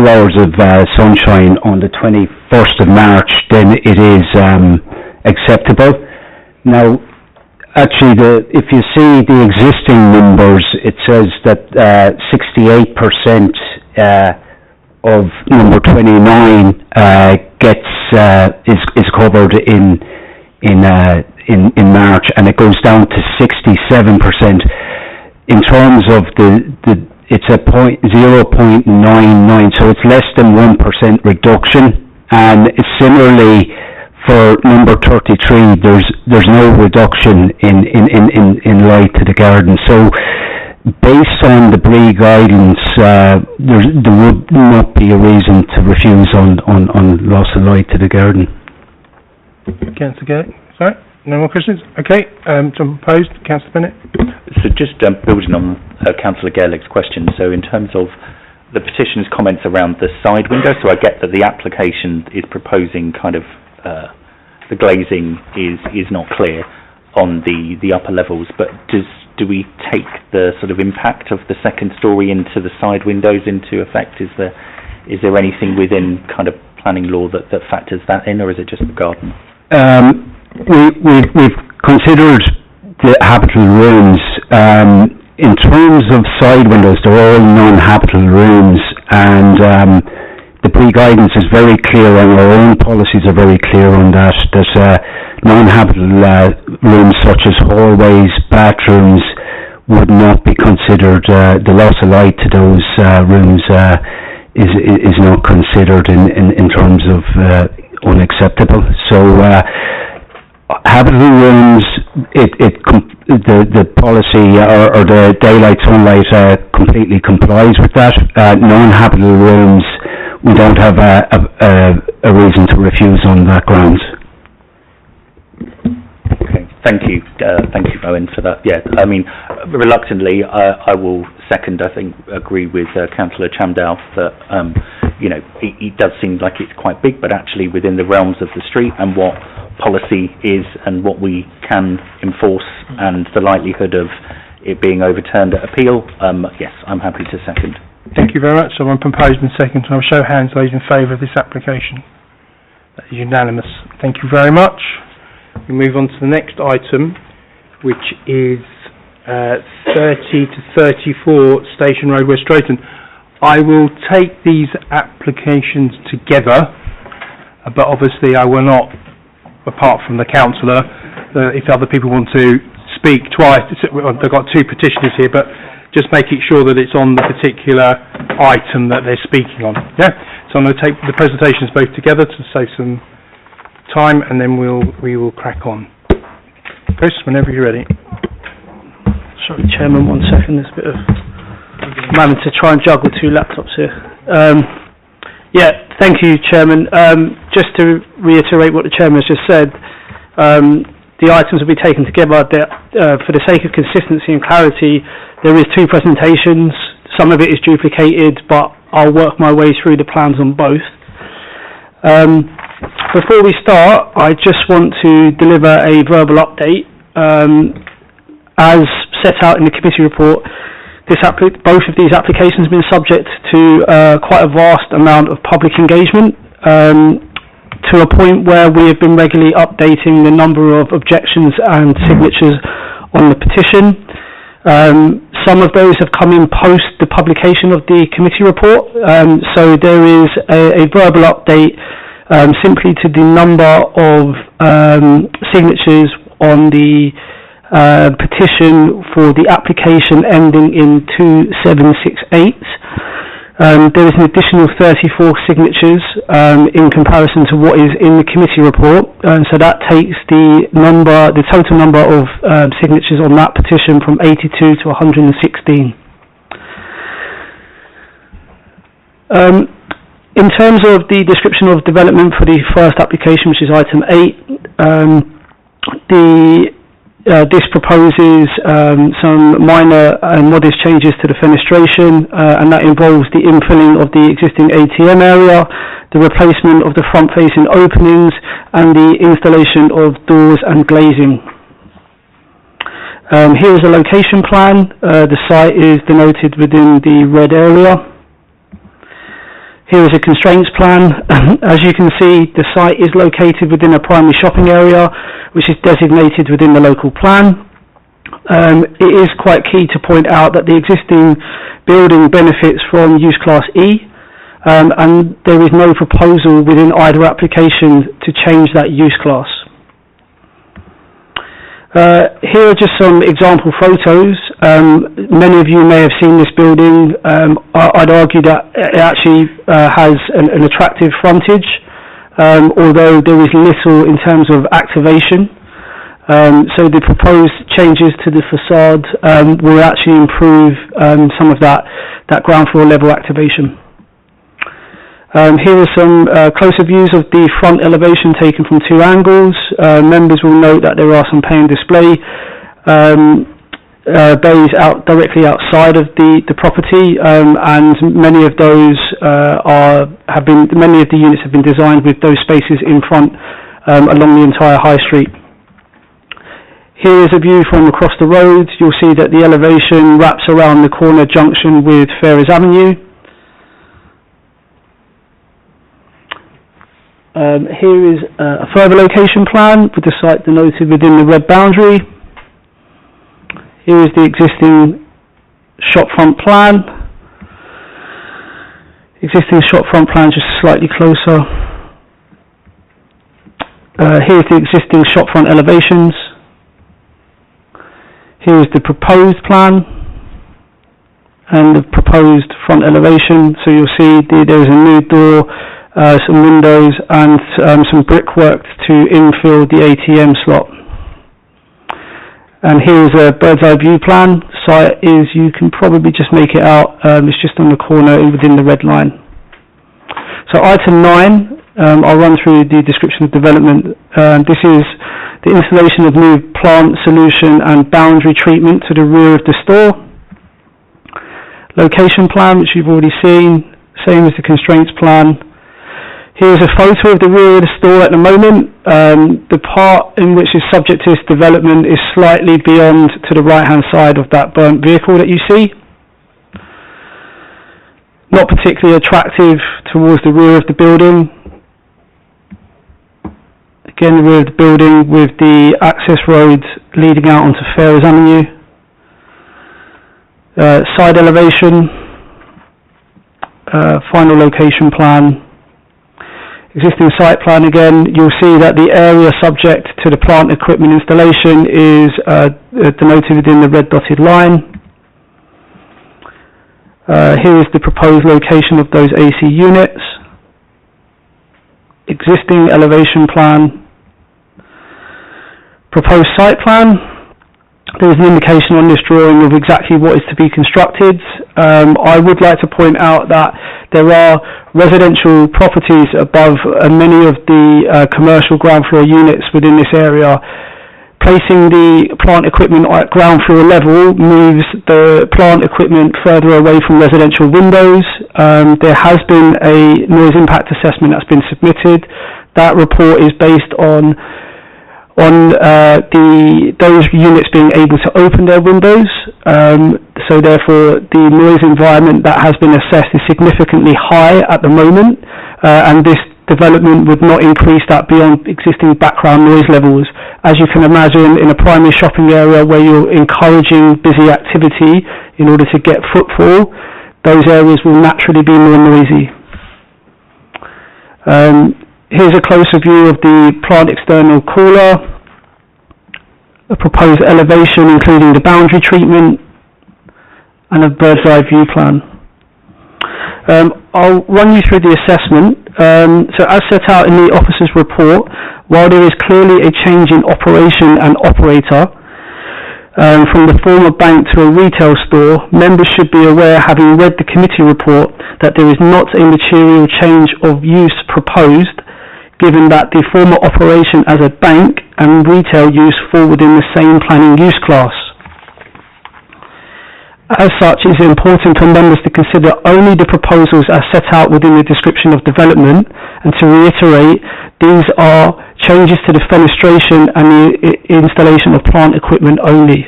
hours of sunshine on the 21st of March, then it is acceptable. Now, actually, if you see the existing numbers, it says that 68% of number 29 is covered in March, and it goes down to 67%. In terms of it's a 0.99, so it's less than 1% reduction. And similarly, for number 33, there's no reduction in light to the garden. So, based on the Borough guidance, there would not be a reason to refuse on loss of light to the garden. Councillor Gaelic, sorry, no more questions? Okay, so proposed, Councillor Bennett. So just building on Councillor Gaelic's question, so in terms of the petitioner's comments around the side window, so I get that the application is proposing kind of the glazing is not clear on the upper levels, but do we take the sort of impact of the second story into the side windows into effect? Is there anything within kind of planning law that factors that in, or is it just the garden? We've considered the habitable rooms. In terms of side windows, they're all non-habitable rooms, and the pre-guidance is very clear, and our own policies are very clear on that. That non-habitable rooms such as hallways, bathrooms would not be considered. The loss of light to those rooms is not considered in terms of unacceptable. So habitable rooms, the policy or the daylight sunlight completely complies with that. Non-habitable rooms, we don't have a reason to refuse on that grounds. Okay, thank you, Owen, for that. Yeah, I mean, reluctantly, I will second. I think agree with Councillor Chamdale that you know, it does seem like it's quite big, but actually within the realms of the street and what policy is and what we can enforce and the likelihood of it being overturned at appeal, yes, I'm happy to second. Thank you very much. Someone proposed and seconded. I'll show hands those in favour of this application. That is unanimous. Thank you very much. We move on to the next item, which is 30 to 34 Station Road, West Drayton. I will take these applications together, but obviously I will not, apart from the councillor, if other people want to speak twice, they've got two petitioners here, but just making sure that it's on the particular item that they're speaking on. Yeah. So I'm going to take the presentations both together to save some time, and then we will crack on. Chris, whenever you're ready. Sorry, Chairman, 1 second. There's a bit of managing to try and juggle two laptops here. Yeah, thank you, Chairman. Just to reiterate what the Chairman has just said, the items will be taken together. For the sake of consistency and clarity, there is two presentations. Some of it is duplicated, but I'll work my way through the plans on both. Before we start, I just want to deliver a verbal update. As set out in the committee report, both of these applications have been subject to quite a vast amount of public engagement, to a point where we have been regularly updating the number of objections and signatures on the petition. Some of those have come in post the publication of the committee report, so there is a verbal update simply to the number of signatures on the petition for the application ending in 2768. There is an additional 34 signatures in comparison to what is in the committee report, so that takes the total number of signatures on that petition from 82 to 116. In terms of the description of development for the first application, which is item 8, this proposes some minor and modest changes to the fenestration, and that involves the infilling of the existing ATM area, the replacement of the front-facing openings, and the installation of doors and glazing. Here is a location plan. The site is denoted within the red area. Here is a constraints plan. As you can see, the site is located within a primary shopping area, which is designated within the local plan. It is quite key to point out that the existing building benefits from use class E, and there is no proposal within either application to change that use class. Here are just some example photos. Many of you may have seen this building. I'd argue that it actually has an attractive frontage, although there is little in terms of activation. So the proposed changes to the facade will actually improve some of that ground floor level activation. Here are some closer views of the front elevation taken from two angles. Members will note that there are some pay and display bays directly outside of the property, and many of those many of the units have been designed with those spaces in front along the entire high street. Here is a view from across the road. You'll see that the elevation wraps around the corner junction with Ferrers Avenue. Here is a further location plan with the site denoted within the red boundary. Here is the existing shopfront plan. Existing shopfront plan just slightly closer. Here's the existing shopfront elevations. Here is the proposed plan and the proposed front elevation. So you'll see there is a new door, some windows, and some brickwork to infill the ATM slot. And here is a bird's eye view plan. Site is, you can probably just make it out, it's just on the corner within the red line. So item 9, I'll run through the description of development. This is the installation of new plant solution and boundary treatment to the rear of the store. Location plan, which you've already seen. same as the constraints plan. Here's a photo of the rear of the store at the moment. The part in which is subject to this development is slightly beyond to the right-hand side of that burnt vehicle that you see. Not particularly attractive towards the rear of the building. Again, the rear of the building with the access road leading out onto Ferrers Avenue. Side elevation, final location plan. Existing site plan again, you'll see that the area subject to the plant equipment installation is denoted within the red dotted line. Here is the proposed location of those AC units. Existing elevation plan. Proposed site plan. There is an indication on this drawing of exactly what is to be constructed. I would like to point out that there are residential properties above many of the commercial ground floor units within this area. Placing the plant equipment at ground floor level moves the plant equipment further away from residential windows. There has been a noise impact assessment that's been submitted. That report is based on those units being able to open their windows, so therefore the noise environment that has been assessed is significantly high at the moment, and this development would not increase that beyond existing background noise levels. As you can imagine, in a primary shopping area where you're encouraging busy activity in order to get footfall, those areas will naturally be more noisy. Here's a closer view of the plant external cooler, a proposed elevation including the boundary treatment, and a bird's eye view plan. I'll run you through the assessment. So as set out in the officer's report, while there is clearly a change in operation and operator, from the former bank to a retail store, members should be aware, having read the committee report, that there is not a material change of use proposed, given that the former operation as a bank and retail use fall within the same planning use class. As such, it is important for members to consider only the proposals as set out within the description of development, and to reiterate, these are changes to the fenestration and the installation of plant equipment only.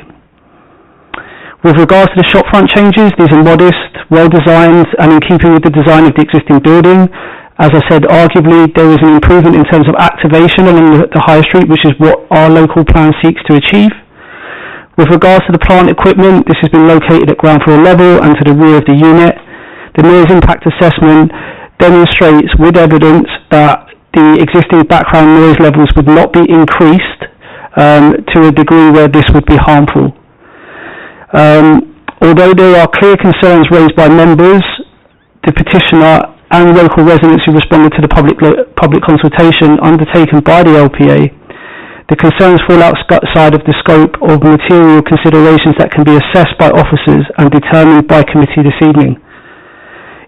With regards to the shopfront changes, these are modest, well designed, and in keeping with the design of the existing building. As I said, arguably there is an improvement in terms of activation along the high street, which is what our local plan seeks to achieve. With regards to the plant equipment, this has been located at ground floor level and to the rear of the unit. The noise impact assessment demonstrates with evidence that the existing background noise levels would not be increased to a degree where this would be harmful. Although there are clear concerns raised by members, the petitioner and local residents who responded to the public consultation undertaken by the LPA, the concerns fall outside of the scope of material considerations that can be assessed by officers and determined by committee this evening.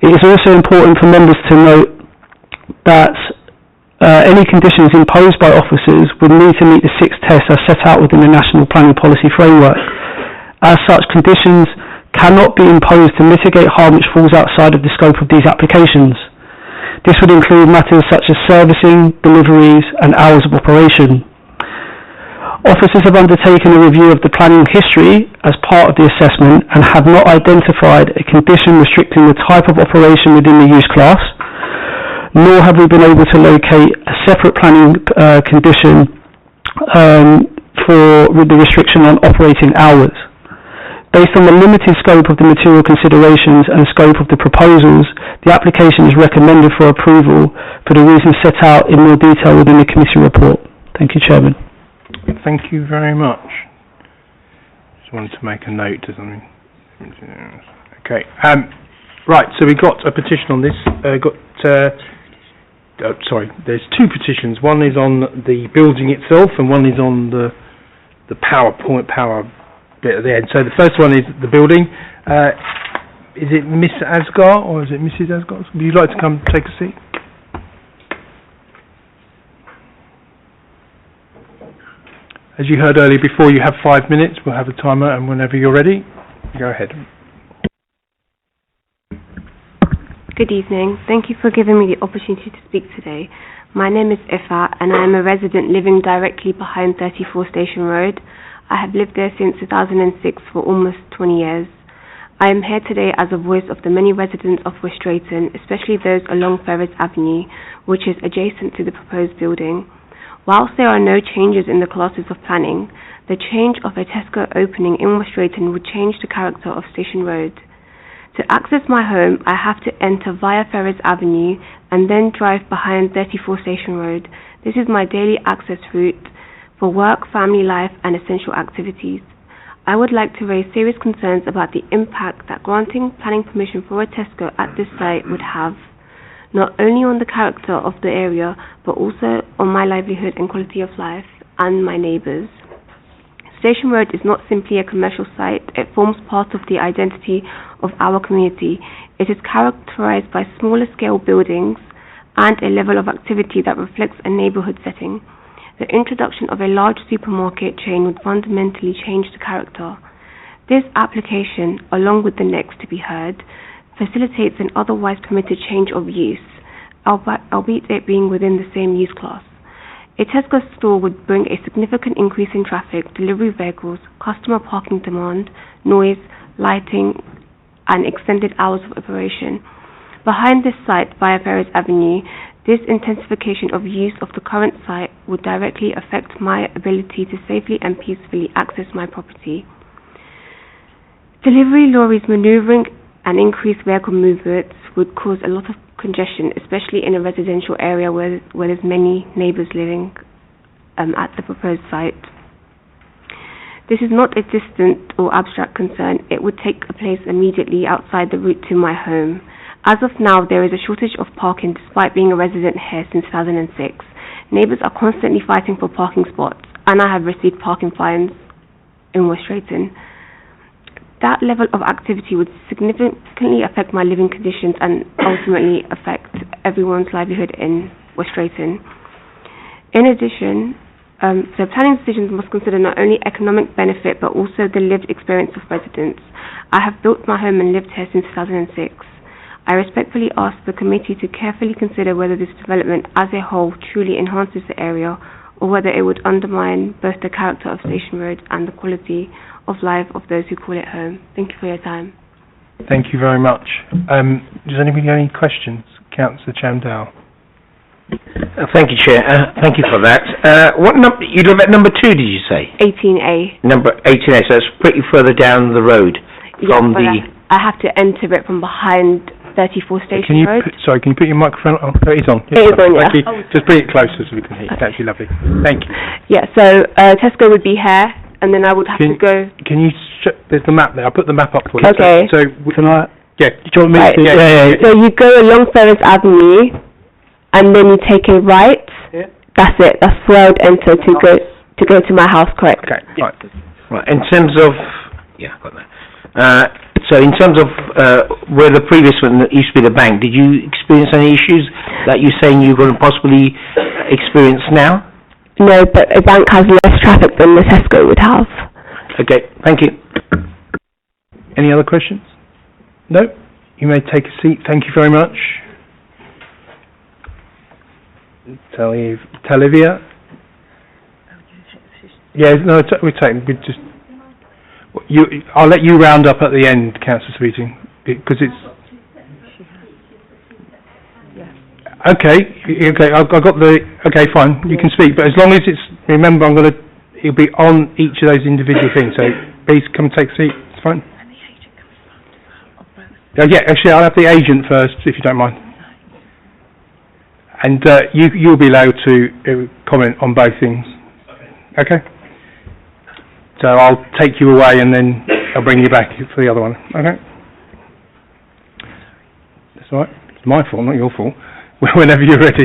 It is also important for members to note that any conditions imposed by officers would need to meet the 6 tests as set out within the National Planning Policy Framework. As such, conditions cannot be imposed to mitigate harm which falls outside of the scope of these applications. This would include matters such as servicing, deliveries, and hours of operation. Officers have undertaken a review of the planning history as part of the assessment and have not identified a condition restricting the type of operation within the use class, nor have we been able to locate a separate planning condition for the restriction on operating hours. Based on the limited scope of the material considerations and scope of the proposals, the application is recommended for approval for the reasons set out in more detail within the committee report. Thank you, Chairman. Thank you very much. Just wanted to make a note of something. Okay. Right, so we've got a petition on this. There's 2 petitions. One is on the building itself and one is on the power bit at the end. So the first one is the building. Is it Miss Asgar or is it Mrs. Asgar? Would you like to come take a seat? As you heard earlier before, you have 5 minutes. We'll have a timer, and whenever you're ready, go ahead. Good evening. Thank you for giving me the opportunity to speak today. My name is Ifa and I am a resident living directly behind 34 Station Road. I have lived there since 2006 for almost 20 years. I am here today as a voice of the many residents of West Drayton, especially those along Ferrers Avenue, which is adjacent to the proposed building. Whilst there are no changes in the classes of planning, the change of a Tesco opening in West Drayton would change the character of Station Road. To access my home, I have to enter via Ferrers Avenue and then drive behind 34 Station Road. This is my daily access route for work, family life and essential activities. I would like to raise serious concerns about the impact that granting planning permission for a Tesco at this site would have, not only on the character of the area, but also on my livelihood and quality of life and my neighbours. Station Road is not simply a commercial site, it forms part of the identity of our community. It is characterised by smaller scale buildings and a level of activity that reflects a neighbourhood setting. The introduction of a large supermarket chain would fundamentally change the character. This application, along with the next to be heard, facilitates an otherwise permitted change of use, albeit it being within the same use class. A Tesco store would bring a significant increase in traffic, delivery vehicles, customer parking demand, noise, lighting, and extended hours of operation. Behind this site, via Ferrers Avenue, this intensification of use of the current site would directly affect my ability to safely and peacefully access my property. Delivery lorries manoeuvring and increased vehicle movements would cause a lot of congestion, especially in a residential area where there's many neighbours living at the proposed site. This is not a distant or abstract concern. It would take place immediately outside the route to my home. As of now, there is a shortage of parking despite being a resident here since 2006. Neighbours are constantly fighting for parking spots, and I have received parking fines in West Drayton. That level of activity would significantly affect my living conditions and ultimately affect everyone's livelihood in West Drayton. In addition, so planning decisions must consider not only economic benefit but also the lived experience of residents. I have built my home and lived here since 2006. I respectfully ask the committee to carefully consider whether this development as a whole truly enhances the area or whether it would undermine both the character of Station Road and the quality of life of those who call it home. Thank you for your time. Thank you very much. Does anybody have any questions? Councillor Chandal. Thank you, Chair. Thank you for that. What number? You live at number 2, did you say? 18A. Number 18A, so it's pretty further down the road from the... I have to enter it from behind 34 Station Road. Sorry, can you put your microphone on? Oh, it is on. It is on, yeah. Actually, just bring it closer so we can hear you. That'd be lovely. Thank you. Yeah, so Tesco would be here, and then I would have to go... Can you... There's the map there. I'll put the map up for you. Okay. So can I... Yeah. Do you want me to... Yeah. So you go along Ferrers Avenue, and then you take a right. Yeah. That's it. That's where I would enter to go to my house, correct? Okay, right. Right, in terms of... Yeah, got that. So in terms of where the previous one that used to be the bank, did you experience any issues that you're saying you're going to possibly experience now? No, but a bank has less traffic than the Tesco would have. Okay, thank you. Any other questions? No? You may take a seat. Thank you very much. Talivia? Yeah, no, we're taking... I'll let you round up at the end, Councillor Sweeting, because it's... Okay, I've got the... Okay, fine, you can speak, but as long as it's... Remember, it'll be on each of those individual things, so please come and take a seat, it's fine. Yeah, actually, I'll have the agent first, if you don't mind. And you'll be allowed to comment on both things. Okay? So I'll take you away and then I'll bring you back for the other one. Okay? That's all right. It's my fault, not your fault. Whenever you're ready.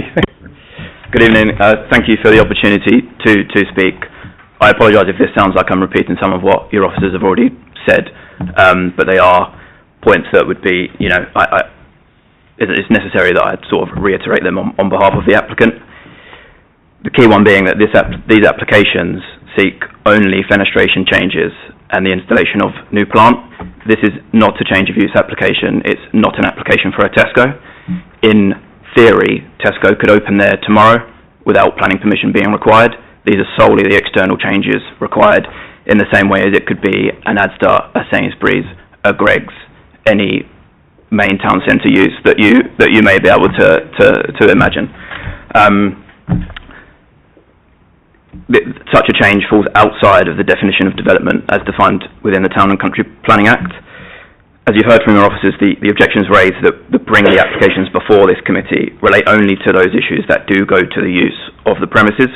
Good evening. Thank you for the opportunity to speak. I apologise if this sounds like I'm repeating some of what your officers have already said, but they are points that would be, it's necessary that I sort of reiterate them on behalf of the applicant. The key one being that these applications seek only fenestration changes and the installation of new plant. This is not a change of use application. It's not an application for a Tesco. In theory, Tesco could open there tomorrow without planning permission being required. These are solely the external changes required, in the same way as it could be an Asda, a Sainsbury's, a Greggs, any main town centre use that you may be able to imagine. Such a change falls outside of the definition of development as defined within the Town and Country Planning Act. As you heard from your officers, the objections raised that bring the applications before this committee relate only to those issues that do go to the use of the premises.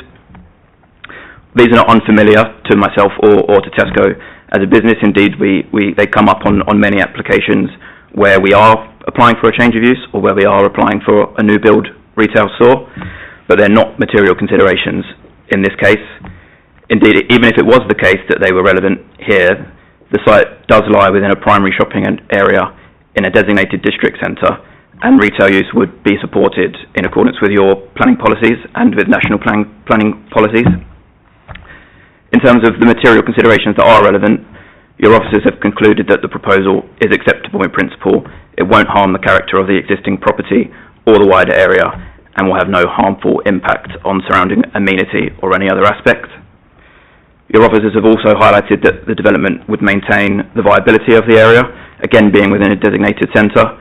These are not unfamiliar to myself or to Tesco as a business. Indeed, they come up on many applications where we are applying for a change of use or where we are applying for a new build retail store, but they're not material considerations in this case. Indeed, even if it was the case that they were relevant here, the site does lie within a primary shopping area in a designated district centre, and retail use would be supported in accordance with your planning policies and with national planning policies. In terms of the material considerations that are relevant, your officers have concluded that the proposal is acceptable in principle. It won't harm the character of the existing property or the wider area, and will have no harmful impact on surrounding amenity or any other aspect. Your officers have also highlighted that the development would maintain the viability of the area, again being within a designated centre,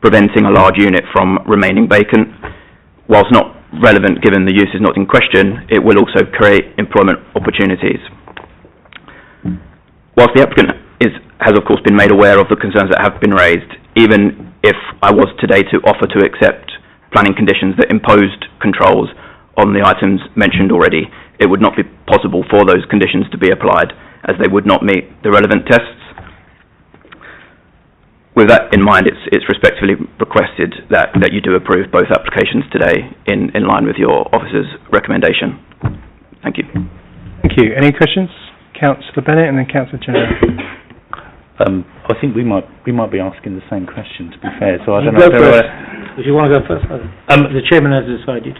preventing a large unit from remaining vacant. Whilst not relevant given the use is not in question, it will also create employment opportunities. Whilst the applicant has of course been made aware of the concerns that have been raised, even if I was today to offer to accept planning conditions that imposed controls on the items mentioned already, it would not be possible for those conditions to be applied as they would not meet the relevant tests. With that in mind, it's respectfully requested that you do approve both applications today in line with your officer's recommendation. Thank you. Thank you. Any questions? Councillor Bennett and then Councillor General. I think we might be asking the same question, to be fair. So I don't know. Go first. If you want to go first, the chairman has decided.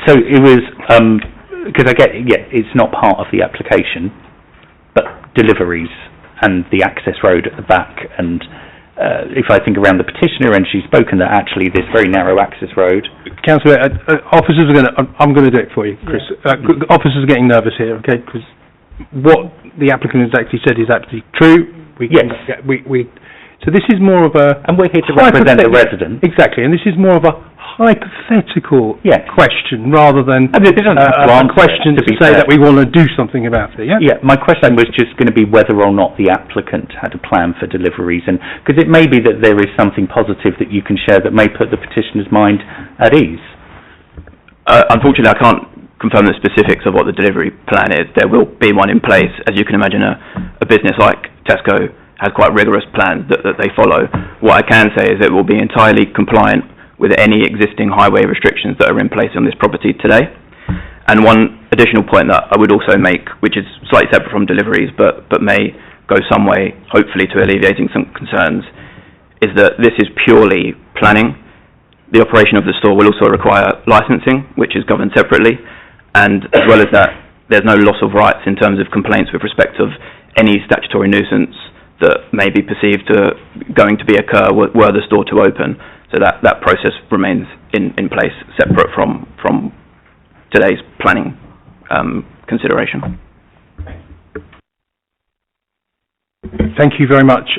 So it was because I get it's not part of the application, but deliveries and the access road at the back. And if I think around the petitioner, and she's spoken that actually this very narrow access road. Councillor, officers are going to. I'm going to do it for you, Chris. Officers are getting nervous here, okay? Because what the applicant has actually said is absolutely true. So this is more of a... And we're here to represent the resident. Exactly, and this is more of a hypothetical question rather than a question to say that we want to do something about it, yeah? Yeah, my question was just going to be whether or not the applicant had a plan for deliveries, and because it may be that there is something positive that you can share that may put the petitioner's mind at ease. Unfortunately, I can't confirm the specifics of what the delivery plan is. There will be one in place. As you can imagine, a business like Tesco has quite rigorous plans that they follow. What I can say is it will be entirely compliant with any existing highway restrictions that are in place on this property today. And one additional point that I would also make, which is slightly separate from deliveries, but may go some way, hopefully, to alleviating some concerns, is that this is purely planning. The operation of the store will also require licensing, which is governed separately, and as well as that, there's no loss of rights in terms of complaints with respect of any statutory nuisance that may be perceived going to be occur were the store to open. So that process remains in place, separate from today's planning consideration. Thank you very much.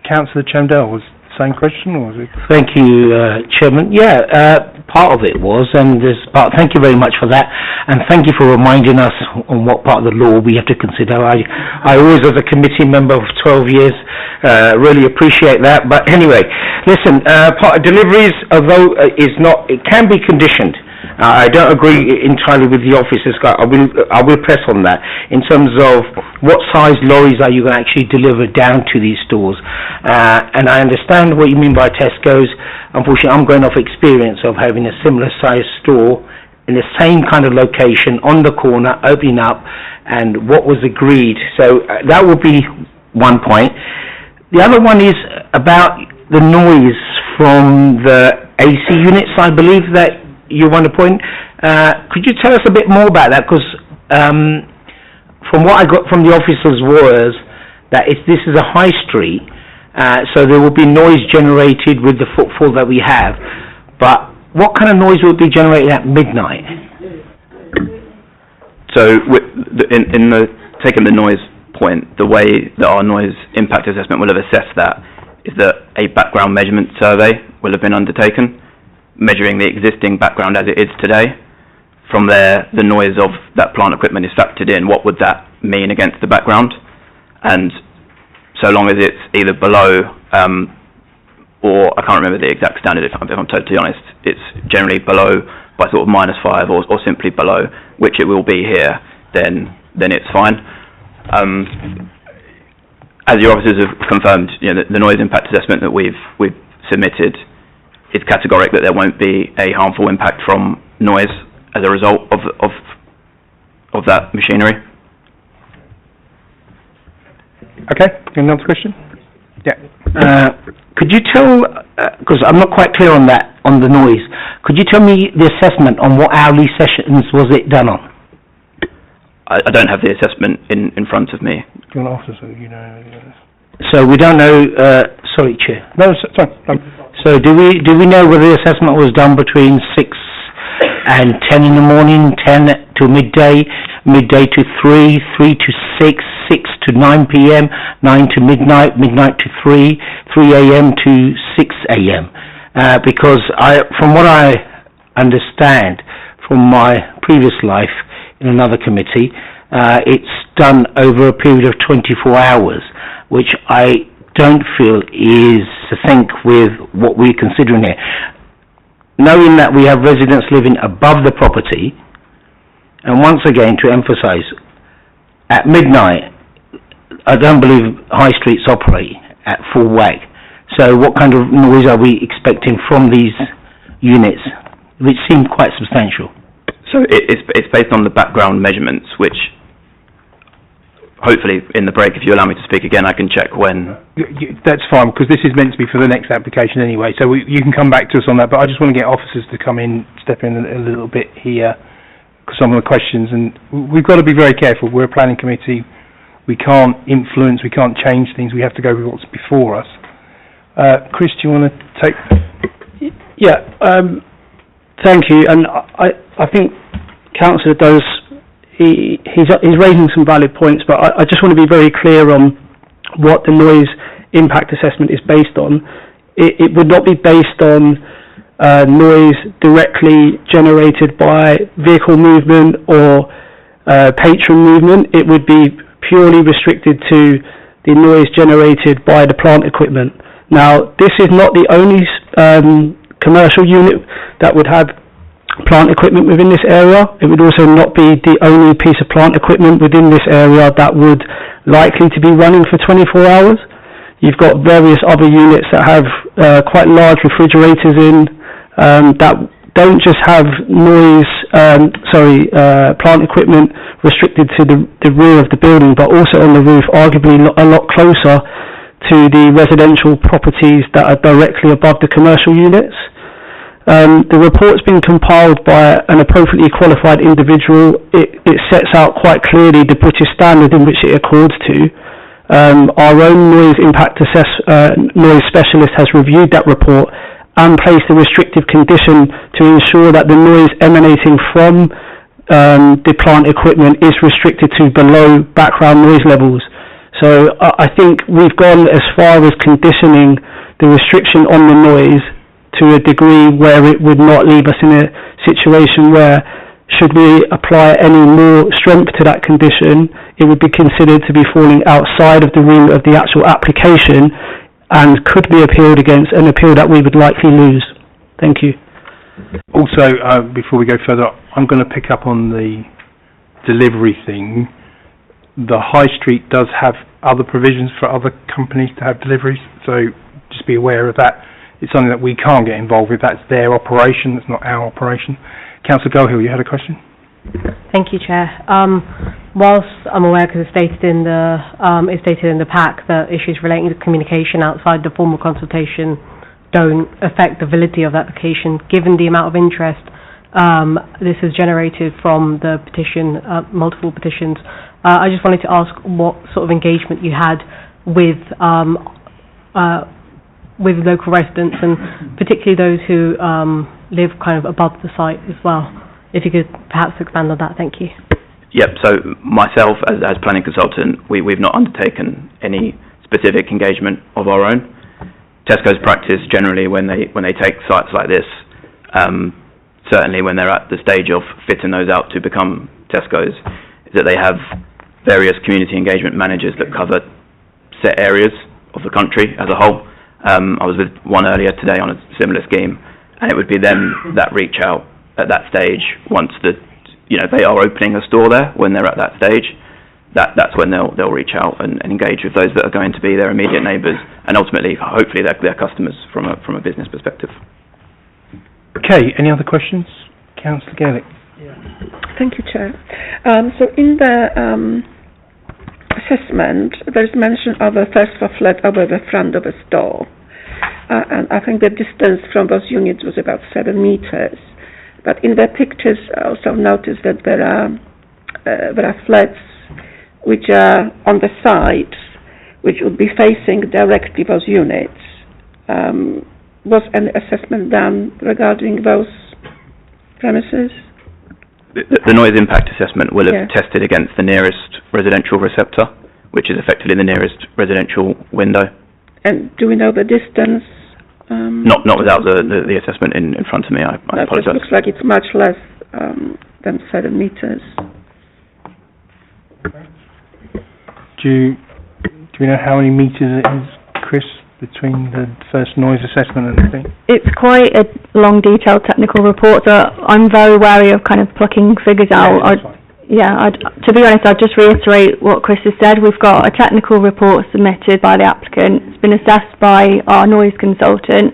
Councillor Chandel, was the same question, or was it? Thank you, Chairman. Part of it was, and this part. Thank you very much for that, and thank you for reminding us on what part of the law we have to consider. I always, as a committee member of 12 years, really appreciate that. But anyway, listen, part of deliveries, although it can be conditioned. I don't agree entirely with the officers. I will press on that in terms of what size lorries are you going to actually deliver down to these stores. And I understand what you mean by Tesco's. Unfortunately, I'm going off experience of having a similar size store in the same kind of location on the corner, opening up, and what was agreed. So that would be one point. The other one is about the noise from the AC units, I believe that you want to point. Could you tell us a bit more about that? Because from what I got from the officers was that this is a high street, so there will be noise generated with the footfall that we have. But what kind of noise will be generated at midnight? So, taking the noise point, the way that our noise impact assessment will have assessed that is that a background measurement survey will have been undertaken, measuring the existing background as it is today. From there, the noise of that plant equipment is factored in. What would that mean against the background? And so long as it's either below, or I can't remember the exact standard if I'm totally honest, it's generally below by sort of -5 or simply below, which it will be here, then it's fine. As your officers have confirmed, the noise impact assessment that we've submitted is categoric that there won't be a harmful impact from noise as a result of that machinery. Okay, another question? Yeah. Could you tell, because I'm not quite clear on that, on the noise, could you tell me the assessment on what hourly sessions was it done on? I don't have the assessment in front of me. Do you want to ask us, you know? So we don't know, sorry, Chair. No, sorry. So do we know whether the assessment was done between 6 and 10 in the morning, 10 to midday, midday to 3, 3 to 6, 6 to 9 p.m., 9 to midnight, midnight to 3, 3 a.m. to 6 a.m. Because from what I understand from my previous life in another committee, it's done over a period of 24 hours, which I don't feel is sync with what we're considering here. Knowing that we have residents living above the property, and once again to emphasise, at midnight, I don't believe high streets operate at full whack. So what kind of noise are we expecting from these units, which seem quite substantial? So it's based on the background measurements, which hopefully in the break, if you allow me to speak again, I can check when. That's fine, because this is meant to be for the next application anyway, so you can come back to us on that, but I just want to get officers to come in, step in a little bit here, some of the questions, and we've got to be very careful. We're a planning committee. We can't influence, we can't change things, we have to go with what's before us. Chris, do you want to take... Yeah, thank you, and I think Councillor does, he's raising some valid points, but I just want to be very clear on what the noise impact assessment is based on. It would not be based on noise directly generated by vehicle movement or patron movement. It would be purely restricted to the noise generated by the plant equipment. Now, this is not the only commercial unit that would have plant equipment within this area. It would also not be the only piece of plant equipment within this area that would likely to be running for 24 hours. You've got various other units that have quite large refrigerators in that don't just have noise, plant equipment restricted to the rear of the building, but also on the roof, arguably a lot closer to the residential properties that are directly above the commercial units. The report's been compiled by an appropriately qualified individual. It sets out quite clearly the British standard in which it accords to. Our own noise impact noise specialist has reviewed that report and placed a restrictive condition to ensure that the noise emanating from the plant equipment is restricted to below background noise levels. So I think we've gone as far as conditioning the restriction on the noise to a degree where it would not leave us in a situation where, should we apply any more strength to that condition, it would be considered to be falling outside of the remit of the actual application and could be appealed against, an appeal that we would likely lose. Thank you. Also, before we go further, I'm going to pick up on the delivery thing. The high street does have other provisions for other companies to have deliveries, so just be aware of that. It's something that we can't get involved with. That's their operation, that's not our operation. Councillor Gohill, you had a question? Thank you, Chair. Whilst I'm aware, because it's stated in the pack that issues relating to communication outside the formal consultation don't affect the validity of the application, given the amount of interest this is generated from the petition, multiple petitions. I just wanted to ask what sort of engagement you had with local residents, and particularly those who live kind of above the site as well. If you could perhaps expand on that, thank you. Yep, so myself as planning consultant, we've not undertaken any specific engagement of our own. Tesco's practice generally when they take sites like this, certainly when they're at the stage of fitting those out to become Tesco's, is that they have various community engagement managers that cover set areas of the country as a whole. I was with one earlier today on a similar scheme, and it would be them that reach out at that stage once they are opening a store there. When they're at that stage, that's when they'll reach out and engage with those that are going to be their immediate neighbours, and ultimately, hopefully, their customers from a business perspective. Okay, any other questions? Councillor Gaelic. Thank you, Chair. So in the assessment, there's mention of a first floor flat over the front of a store. And I think the distance from those units was about 7 meters. But in the pictures, I also noticed that there are flats which are on the side, which would be facing directly those units. Was an assessment done regarding those premises? The noise impact assessment will have tested against the nearest residential receptor, which is effectively the nearest residential window. And do we know the distance? Not without the assessment in front of me. I apologise. It looks like it's much less than 7 meters. Do we know how many meters it is, Chris, between the first noise assessment and the thing? It's quite a long, detailed technical report, so I'm very wary of kind of plucking figures out. To be honest, I'd just reiterate what Chris has said. We've got a technical report submitted by the applicant. It's been assessed by our noise consultant.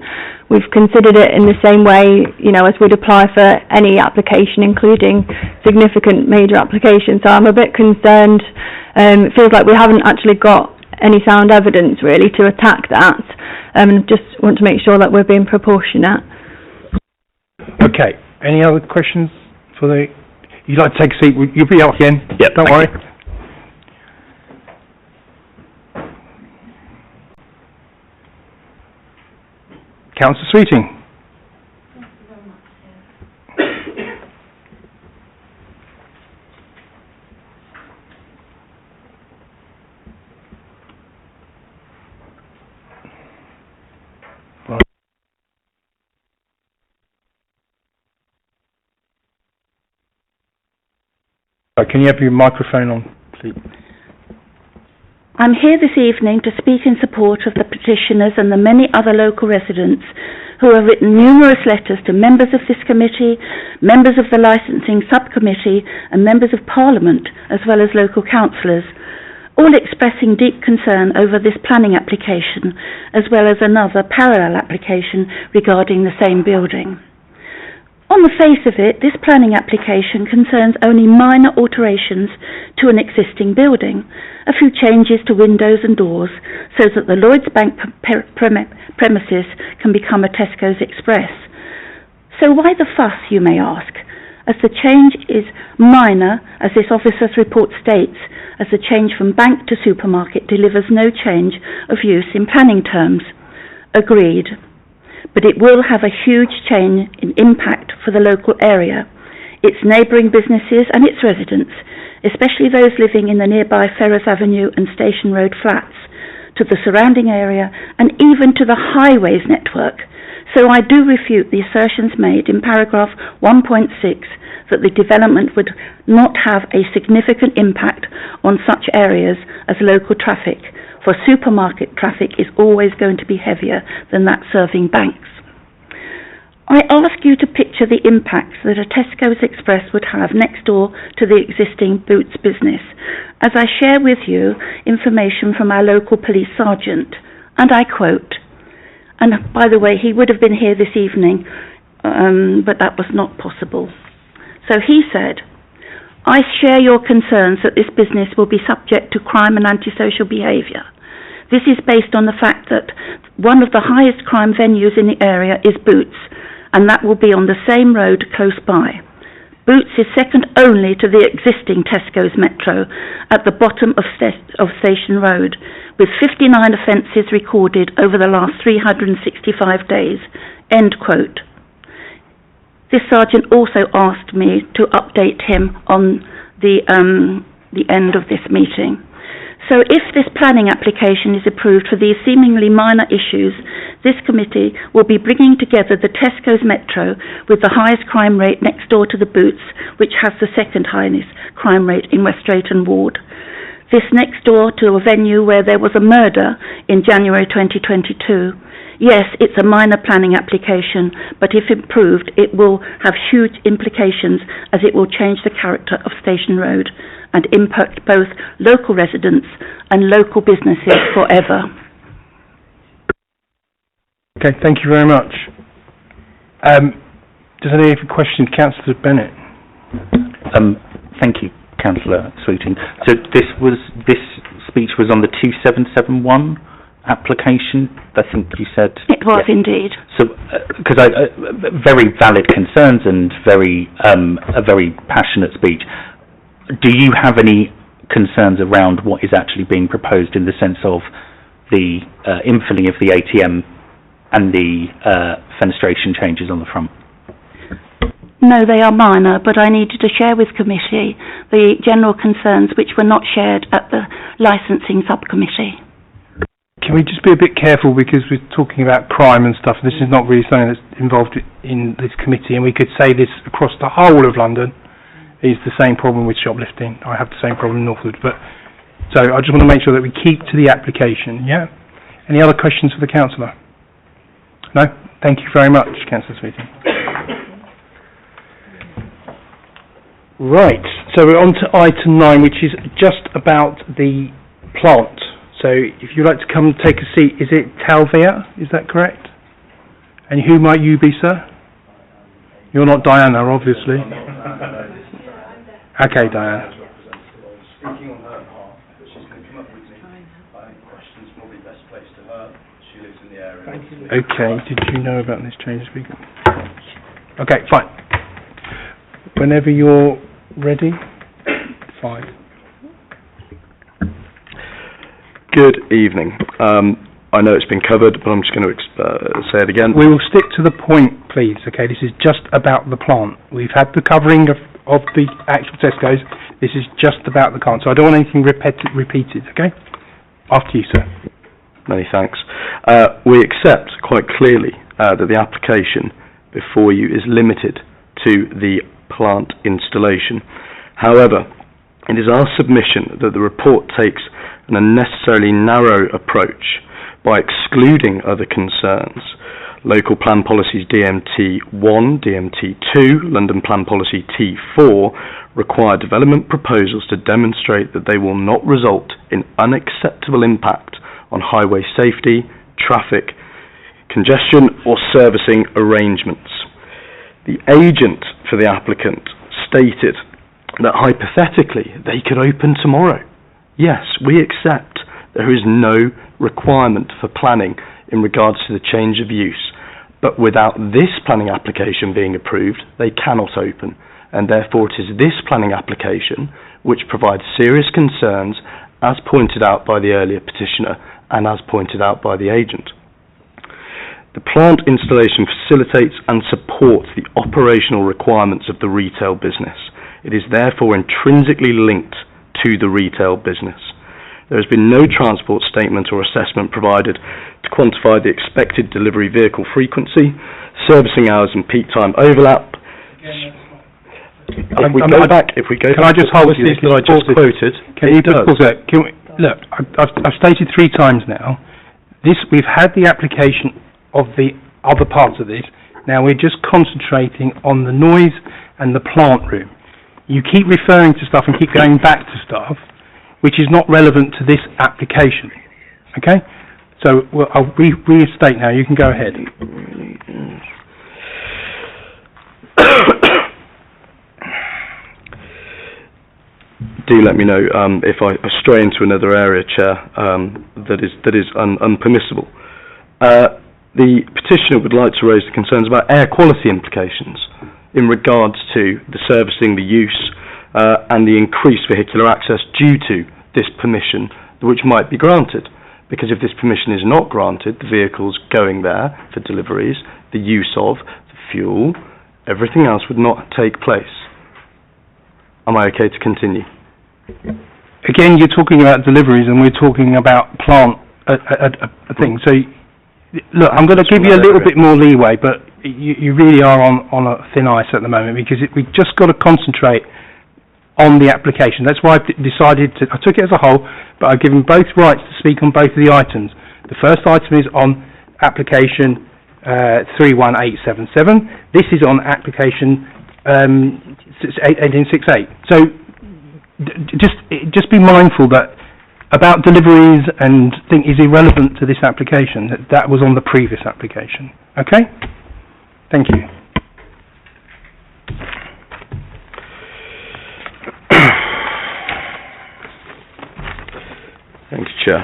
We've considered it in the same way, as we'd apply for any application, including significant major applications. So I'm a bit concerned. It feels like we haven't actually got any sound evidence, really, to attack that. Just want to make sure that we're being proportionate. Okay. Any other questions for the... You'd like to take a seat? You'll be out again. Yeah, don't worry. Councillor Sweeting. Can you have your microphone on, please? I'm here this evening to speak in support of the petitioners and the many other local residents who have written numerous letters to members of this committee, members of the licensing subcommittee and members of Parliament, as well as local councillors, all expressing deep concern over this planning application, as well as another parallel application regarding the same building. On the face of it, this planning application concerns only minor alterations to an existing building, a few changes to windows and doors so that the Lloyds Bank premises can become a Tesco's Express. So why the fuss, you may ask, as the change is minor, as this officer's report states, as the change from bank to supermarket delivers no change of use in planning terms. Agreed. But it will have a huge change in impact for the local area, its neighbouring businesses and its residents, especially those living in the nearby Ferrers Avenue and Station Road flats, to the surrounding area and even to the highways network. So I do refute the assertions made in paragraph 1.6 that the development would not have a significant impact on such areas as local traffic, for supermarket traffic is always going to be heavier than that serving banks. I ask you to picture the impacts that a Tesco's Express would have next door to the existing Boots business, as I share with you information from our local police sergeant, and I quote, and by the way, he would have been here this evening, but that was not possible. So he said, I share your concerns that this business will be subject to crime and antisocial behaviour. This is based on the fact that one of the highest crime venues in the area is Boots, and that will be on the same road close by. Boots is second only to the existing Tesco's Metro at the bottom of Station Road, with 59 offences recorded over the last 365 days. End quote. This sergeant also asked me to update him on the end of this meeting. So if this planning application is approved for these seemingly minor issues, this committee will be bringing together the Tesco's Metro with the highest crime rate next door to the Boots, which has the second highest crime rate in West Drayton Ward. This next door to a venue where there was a murder in January 2022. Yes, it's a minor planning application, but if approved, it will have huge implications as it will change the character of Station Road and impact both local residents and local businesses forever. Okay, thank you very much. Does anyone have a question? Councillor Bennett. Thank you, Councillor Sweeting. So this speech was on the 2771 application, I think you said? It was indeed. So, because very valid concerns and a very passionate speech. Do you have any concerns around what is actually being proposed in the sense of the infilling of the ATM and the fenestration changes on the front? No, they are minor, but I needed to share with committee the general concerns which were not shared at the licensing subcommittee. Can we just be a bit careful, because we're talking about crime and stuff. This is not really something that's involved in this committee, and we could say this across the whole of London is the same problem with shoplifting. I have the same problem in Northwood, but so I just want to make sure that we keep to the application. Yeah. Any other questions for the councillor? No. Thank you very much, Councillor Sweeting. Right. So we're on to item 9, which is just about the plant. So if you'd like to come and take a seat, is it Talvia? Is that correct? And who might you be, sir? You're not Diana, obviously. Okay, Diana. Speaking on her behalf, she's going to come up with me. I think questions probably best placed to her. She lives in the area. Okay, did you know about this change of speaker? Okay, fine. Whenever you're ready. Fine. Good evening. I know it's been covered, but I'm just going to say it again. We will stick to the point, please. Okay, this is just about the plant. We've had the covering of the actual Tesco's. This is just about the plant, so I don't want anything repeated. Okay. After you, sir. Many thanks. We accept quite clearly that the application before you is limited to the plant installation. However, it is our submission that the report takes an unnecessarily narrow approach by excluding other concerns. Local Plan Policies DMT1, DMT2, London Plan Policy T4 require development proposals to demonstrate that they will not result in unacceptable impact on highway safety, traffic, congestion or servicing arrangements. The agent for the applicant stated that hypothetically they could open tomorrow. Yes, we accept there is no requirement for planning in regards to the change of use, but without this planning application being approved, they cannot open, and therefore it is this planning application which provides serious concerns, as pointed out by the earlier petitioner and as pointed out by the agent. The plant installation facilitates and supports the operational requirements of the retail business. It is therefore intrinsically linked to the retail business. There has been no transport statement or assessment provided to quantify the expected delivery vehicle frequency, servicing hours and peak time overlap. If we go back to the policies that I just quoted, it does. Look, I've stated 3 times now, we've had the application of the other parts of this. Now we're just concentrating on the noise and the plant room. You keep referring to stuff and keep going back to stuff which is not relevant to this application. Okay? So I'll restate now. You can go ahead. Do let me know if I stray into another area, Chair, that is unpermissible. the petitioner would like to raise the concerns about air quality implications in regards to the servicing, the use, and the increased vehicular access due to this permission, which might be granted. Because if this permission is not granted, the vehicles going there for deliveries, the use of, the fuel, everything else would not take place. Am I okay to continue? Again, you're talking about deliveries and we're talking about plant a thing. So, look, I'm going to give you a little bit more leeway, but you really are on a thin ice at the moment because we've just got to concentrate on the application. That's why I decided to, I took it as a whole, but I've given both rights to speak on both of the items. The first item is on application 31877. This is on application 1868. So just be mindful that about deliveries and thing is irrelevant to this application. That was on the previous application. Okay? Thank you. Thanks, Chair.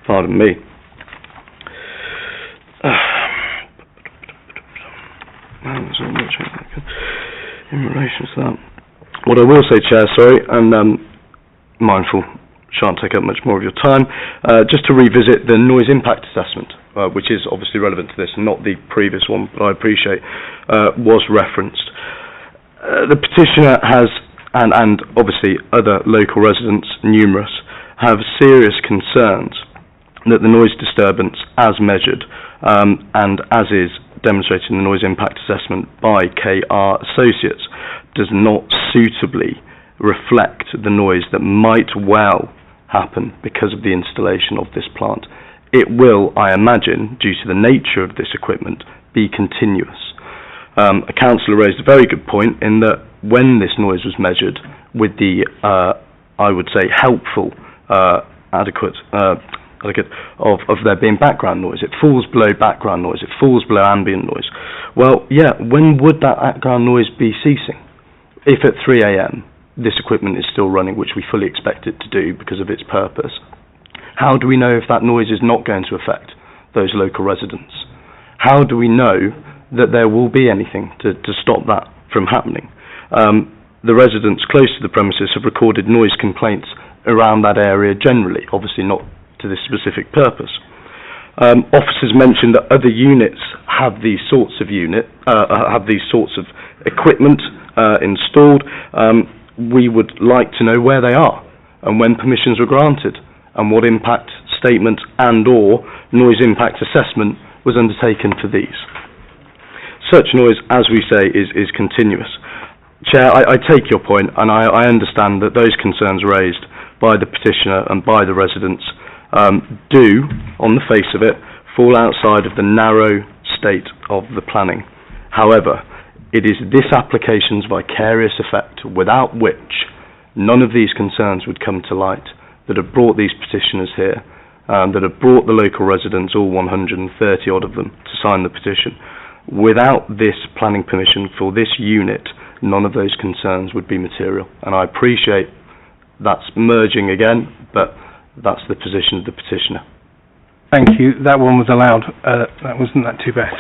Pardon me. There's not much in relation to that. What I will say, Chair, sorry, and mindful, shan't take up much more of your time, just to revisit the noise impact assessment, which is obviously relevant to this, and not the previous one, but I appreciate was referenced. The petitioner has, and obviously other local residents, numerous, have serious concerns that the noise disturbance as measured and as is demonstrated in the noise impact assessment by KR Associates does not suitably reflect the noise that might well happen because of the installation of this plant. It will, I imagine, due to the nature of this equipment, be continuous. A councillor raised a very good point in that when this noise was measured with the, I would say, helpful, adequate of there being background noise. It falls below background noise. It falls below ambient noise. Well, yeah, when would that background noise be ceasing? If at 3 a.m. this equipment is still running, which we fully expect it to do because of its purpose, how do we know if that noise is not going to affect those local residents? How do we know that there will be anything to stop that from happening? The residents close to the premises have recorded noise complaints around that area generally, obviously not to this specific purpose. Officers mentioned that other units have these sorts of equipment installed. We would like to know where they are and when permissions were granted and what impact statement and or noise impact assessment was undertaken for these. Such noise, as we say, is continuous. Chair, I take your point and I understand that those concerns raised by the petitioner and by the residents do, on the face of it, fall outside of the narrow state of the planning. However, it is this application's vicarious effect without which none of these concerns would come to light that have brought these petitioners here, that have brought the local residents, all 130 odd of them, to sign the petition. Without this planning permission for this unit, none of those concerns would be material. And I appreciate that's merging again, but that's the position of the petitioner. Thank you. That one was allowed. That wasn't that too bad.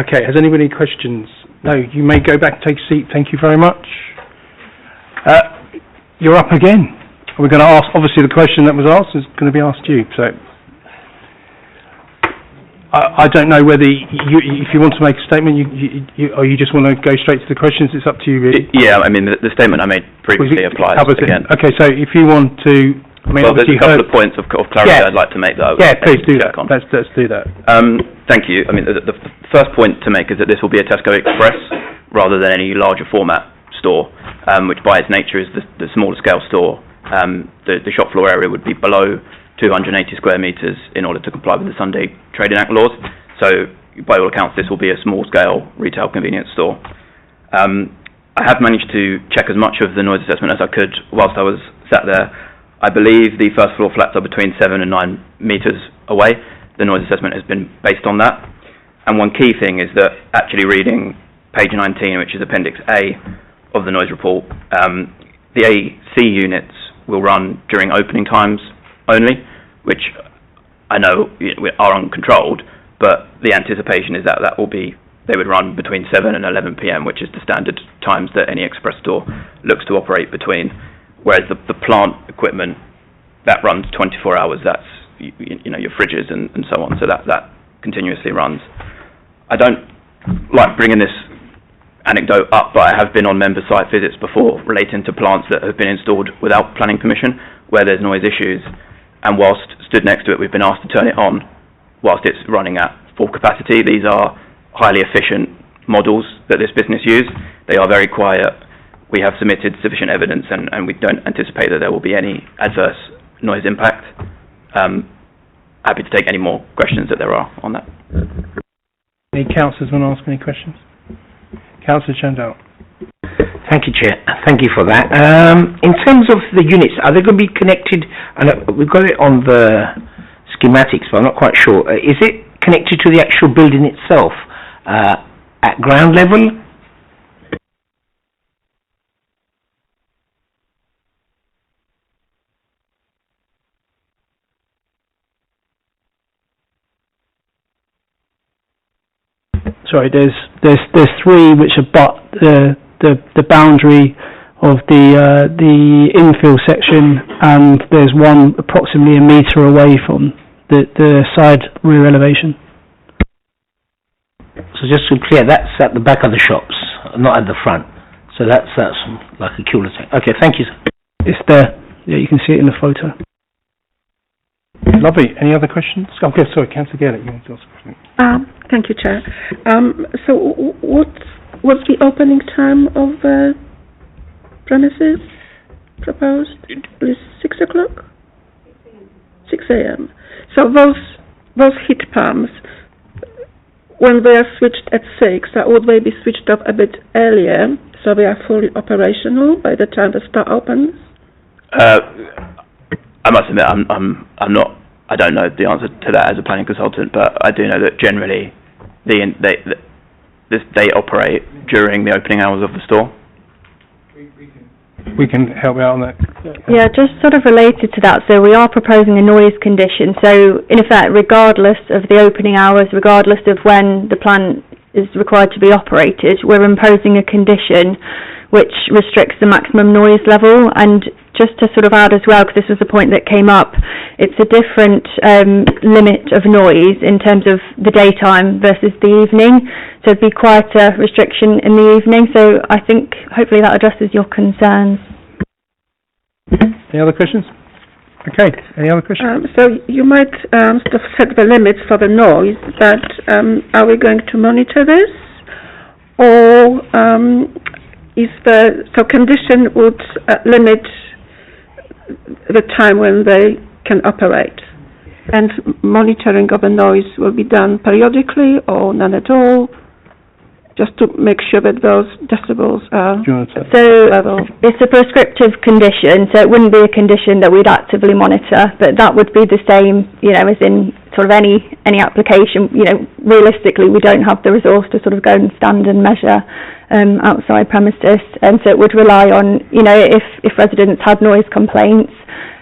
Okay, has anybody questions? No, you may go back and take a seat. Thank you very much. You're up again. We're going to ask, obviously the question that was asked is going to be asked you. So I don't know whether if you want to make a statement, or you just want to go straight to the questions. It's up to you, really. Yeah, I mean the statement I made previously applies again. Okay, so if you want to, I mean, well, there's a couple of points of clarity I'd like to make. Please do that. Let's do that. Thank you. I mean, the first point to make is that this will be a Tesco Express rather than any larger format store, which by its nature is the smaller scale store. The shop floor area would be below 280 square metres in order to comply with the Sunday Trading Act laws. So, by all accounts, this will be a small-scale retail convenience store. I have managed to check as much of the noise assessment as I could whilst I was sat there. I believe the first floor flats are between 7 and 9 metres away. The noise assessment has been based on that. And one key thing is that actually reading page 19, which is Appendix A of the noise report, the AC units will run during opening times only, which I know are uncontrolled, but the anticipation is that they would run between 7 and 11 p.m, which is the standard times that any express store looks to operate between. Whereas the plant equipment, that runs 24 hours. That's your fridges and so on. So that continuously runs. I don't like bringing this anecdote up, but I have been on member site visits before relating to plants that have been installed without planning permission, where there's noise issues, and whilst stood next to it, we've been asked to turn it on whilst it's running at full capacity. These are highly efficient models that this business use. They are very quiet. We have submitted sufficient evidence, and we don't anticipate that there will be any adverse noise impact. Happy to take any more questions that there are on that. Any councillors want to ask any questions? Councillor Chandal. Thank you, Chair. Thank you for that. In terms of the units, are they going to be connected? And we've got it on the schematics, but I'm not quite sure. Is it connected to the actual building itself at ground level? Sorry, there's three which abut the boundary of the infill section, and there's one approximately a metre away from the side rear elevation. So just to be clear, that's at the back of the shops, not at the front. So that's like a cooler tank. Okay, thank you. It's there. Yeah, you can see it in the photo. Lovely. Any other questions? Okay, sorry, Councillor Gellert, you want to ask a question? Thank you, Chair. So what's the opening time of premises proposed? Is 6 o'clock? 6 a.m. So those heat pumps, when they are switched at 6, would they be switched off a bit earlier so they are fully operational by the time the store opens? I must admit, I don't know the answer to that as a planning consultant, but I do know that generally they operate during the opening hours of the store. We can help out on that. Yeah, just sort of related to that, so we are proposing a noise condition, so in effect, regardless of the opening hours, regardless of when the plant is required to be operated, we're imposing a condition which restricts the maximum noise level. And just to sort of add as well, because this was a point that came up, it's a different limit of noise in terms of the daytime versus the evening, so it'd be quite a restriction in the evening, so I think hopefully that addresses your concerns. Any other questions? Okay, any other questions? So you might sort of set the limits for the noise, but are we going to monitor this? Or condition would limit the time when they can operate, and monitoring of the noise will be done periodically or none at all, just to make sure that those decibels are level. It's a prescriptive condition, so it wouldn't be a condition that we'd actively monitor, but that would be the same, as in sort of any application. Realistically, we don't have the resource to sort of go and stand and measure outside premises, and so it would rely on, if residents had noise complaints,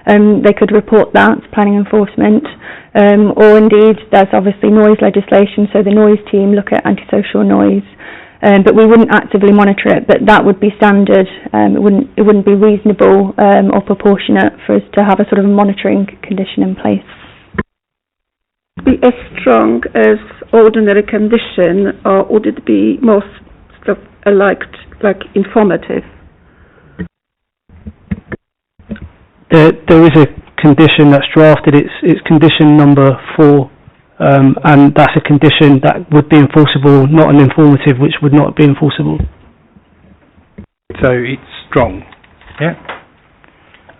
they could report that to planning enforcement, or indeed there's obviously noise legislation, so the noise team look at antisocial noise, but we wouldn't actively monitor it, but that would be standard. It wouldn't be reasonable or proportionate for us to have a sort of monitoring condition in place. Be as strong as ordinary condition, or would it be more sort of like informative? There is a condition that's drafted. It's condition number 4, and that's a condition that would be enforceable, not an informative which would not be enforceable. So it's strong. Yeah.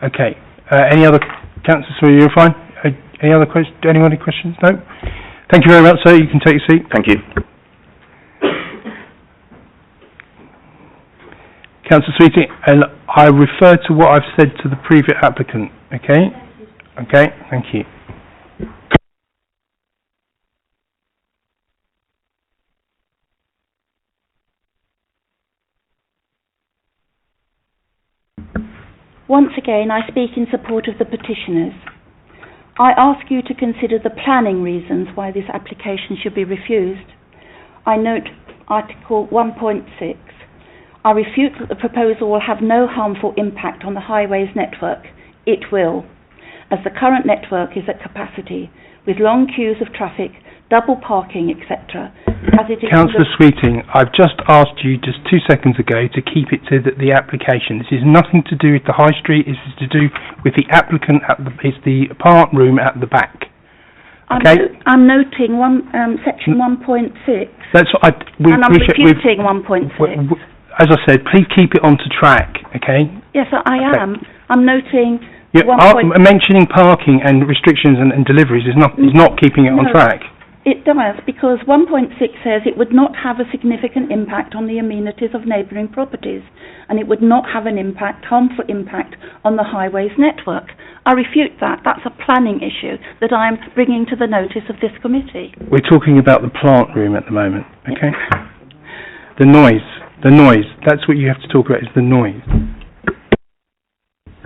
Okay. Any other councillors? So you're fine. Any other questions? Anyone any questions? No. Thank you very much, sir. You can take your seat. Thank you. Councillor Sweeting, and I refer to what I've said to the previous applicant. Okay. Okay. Thank you. Once again, I speak in support of the petitioners. I ask you to consider the planning reasons why this application should be refused. I note Article 1.6. I refute that the proposal will have no harmful impact on the highways network. It will, as the current network is at capacity, with long queues of traffic, double parking, etc. Councillor Sweeting, I've just asked you just 2 seconds ago to keep it to the application. This is nothing to do with the high street. This is to do with the applicant. It's the apart room at the back. Okay? I'm noting section 1.6. That's what and I'm refuting 1.6. As I said, please keep it onto track. Okay? Yes, I am. I'm noting. Mentioning parking and restrictions and deliveries is not keeping it on track. It does, because 1.6 says it would not have a significant impact on the amenities of neighbouring properties, and it would not have an harmful impact on the highways network. I refute that. That's a planning issue that I'm bringing to the notice of this committee. We're talking about the plant room at the moment, okay? The noise. That's what you have to talk about, is the noise.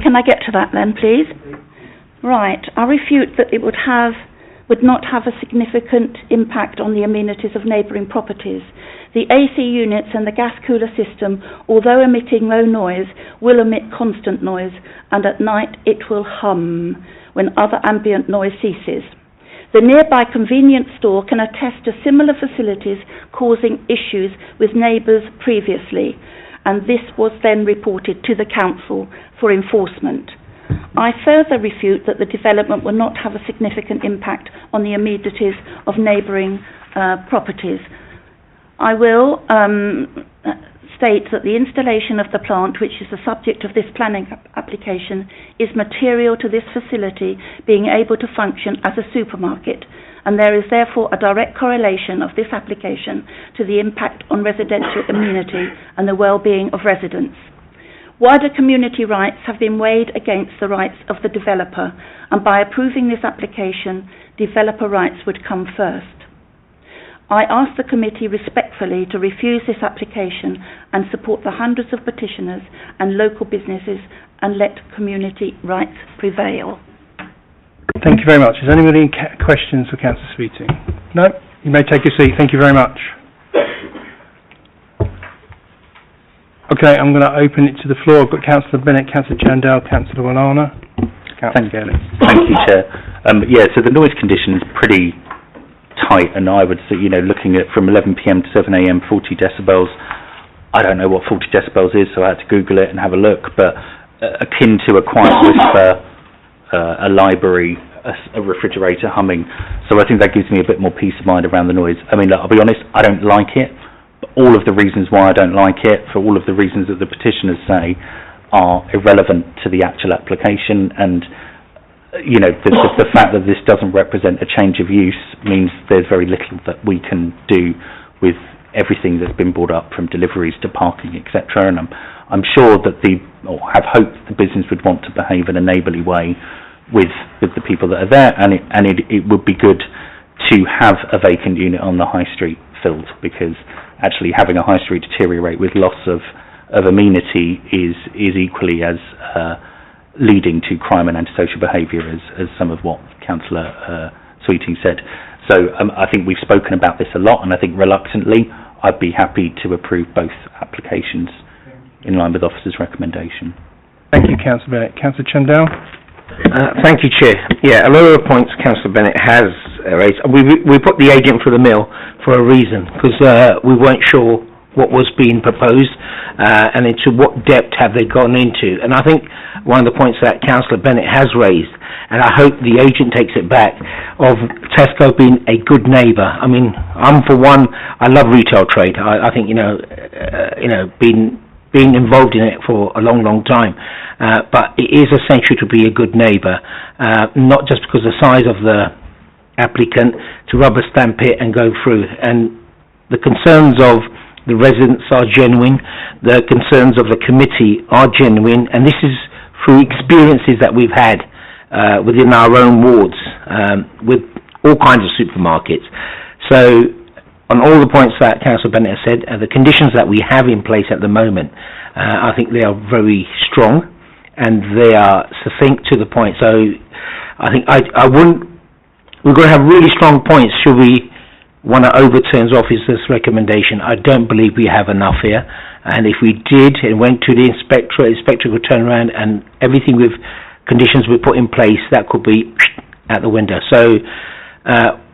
Can I get to that then, please? Right. I refute that it would not have a significant impact on the amenities of neighbouring properties. The AC units and the gas cooler system, although emitting low noise, will emit constant noise, and at night it will hum when other ambient noise ceases. The nearby convenience store can attest to similar facilities causing issues with neighbours previously, and this was then reported to the council for enforcement. I further refute that the development will not have a significant impact on the amenities of neighbouring properties. I will state that the installation of the plant, which is the subject of this planning application, is material to this facility being able to function as a supermarket, and there is therefore a direct correlation of this application to the impact on residential amenity and the well-being of residents. Wider community rights have been weighed against the rights of the developer, and by approving this application, developer rights would come first. I ask the committee respectfully to refuse this application and support the hundreds of petitioners and local businesses and let community rights prevail. Thank you very much. Is anybody questions for Councillor Sweeting? No? You may take your seat. Thank you very much. Okay, I'm going to open it to the floor. I've got Councillor Bennett, Councillor Chandel, Councillor Walana. Thank you, Chair. So the noise condition is pretty tight, and I would say, looking at from 11 p.m. to 7 a.m, 40 decibels. I don't know what 40 decibels is, so I had to Google it and have a look, but akin to a quiet whisper, a library, a refrigerator humming. So I think that gives me a bit more peace of mind around the noise. I mean, look, I'll be honest, I don't like it. All of the reasons why I don't like it, for all of the reasons that the petitioners say, are irrelevant to the actual application, and the fact that this doesn't represent a change of use means there's very little that we can do with everything that's been brought up, from deliveries to parking, etc. And I'm sure that have hoped the business would want to behave in a neighbourly way with the people that are there, and it would be good to have a vacant unit on the high street filled, because actually having a high street deteriorate with loss of amenity is equally as leading to crime and antisocial behaviour as some of what Councillor Sweeting said. So I think we've spoken about this a lot, and I think reluctantly I'd be happy to approve both applications in line with Officer's recommendation. Thank you, Councillor Bennett. Councillor Chandel? Thank you, Chair. Yeah, a lot of the points Councillor Bennett has raised. We put the agent for the mill for a reason, because we weren't sure what was being proposed and into what depth have they gone into. And I think one of the points that Councillor Bennett has raised, and I hope the agent takes it back, of Tesco being a good neighbour. I mean, I'm for one, I love retail trade. I think being involved in it for a long time, but it is essential to be a good neighbour, not just because of the size of the applicant, to rubber stamp it and go through. And the concerns of the residents are genuine, the concerns of the committee are genuine, and this is through experiences that we've had within our own wards with all kinds of supermarkets. So on all the points that Councillor Bennett has said, the conditions that we have in place at the moment, I think they are very strong, and they are succinct to the point. So I think I wouldn't, we're going to have really strong points should we want to overturn the officer's recommendation. I don't believe we have enough here, and if we did and went to the inspector could turn around and everything with conditions we put in place, that could be out the window. So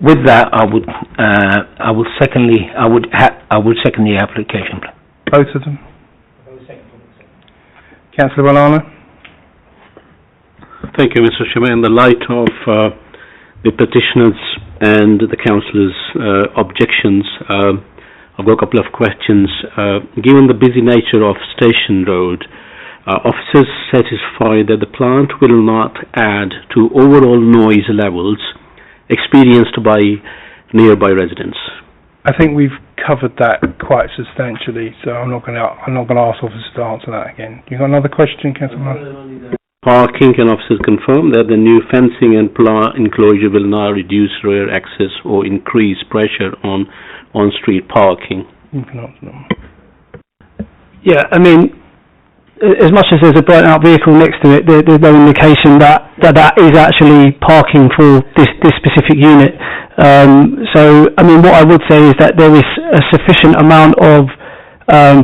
with that, I would second the application. Both of them. Councillor Valana. Thank you, Mr. Chairman. In the light of the petitioners and the councillors' objections, I've got a couple of questions. Given the busy nature of Station Road, officers satisfied that the plant will not add to overall noise levels experienced by nearby residents? I think we've covered that quite substantially, so I'm not going to ask officers to answer that again. You got another question, Councillor? Parking, can officers confirm that the new fencing and enclosure will not reduce rear access or increase pressure on on-street parking? You can answer them. Yeah, I mean, as much as there's a burnt out vehicle next to it, there's no indication that is actually parking for this specific unit. So, I mean, what I would say is that there is a sufficient amount of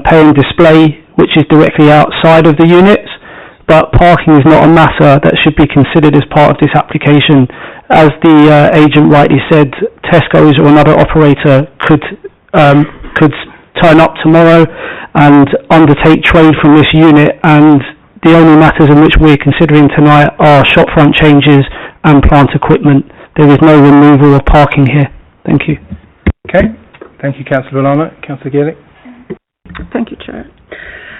paying display which is directly outside of the units, but parking is not a matter that should be considered as part of this application. As the agent rightly said, Tesco's or another operator could turn up tomorrow and undertake trade from this unit, and the only matters in which we're considering tonight are shopfront changes and plant equipment. There is no removal of parking here. Thank you. Okay. Thank you, Councillor Valana. Councillor Gillick. Thank you, Chair.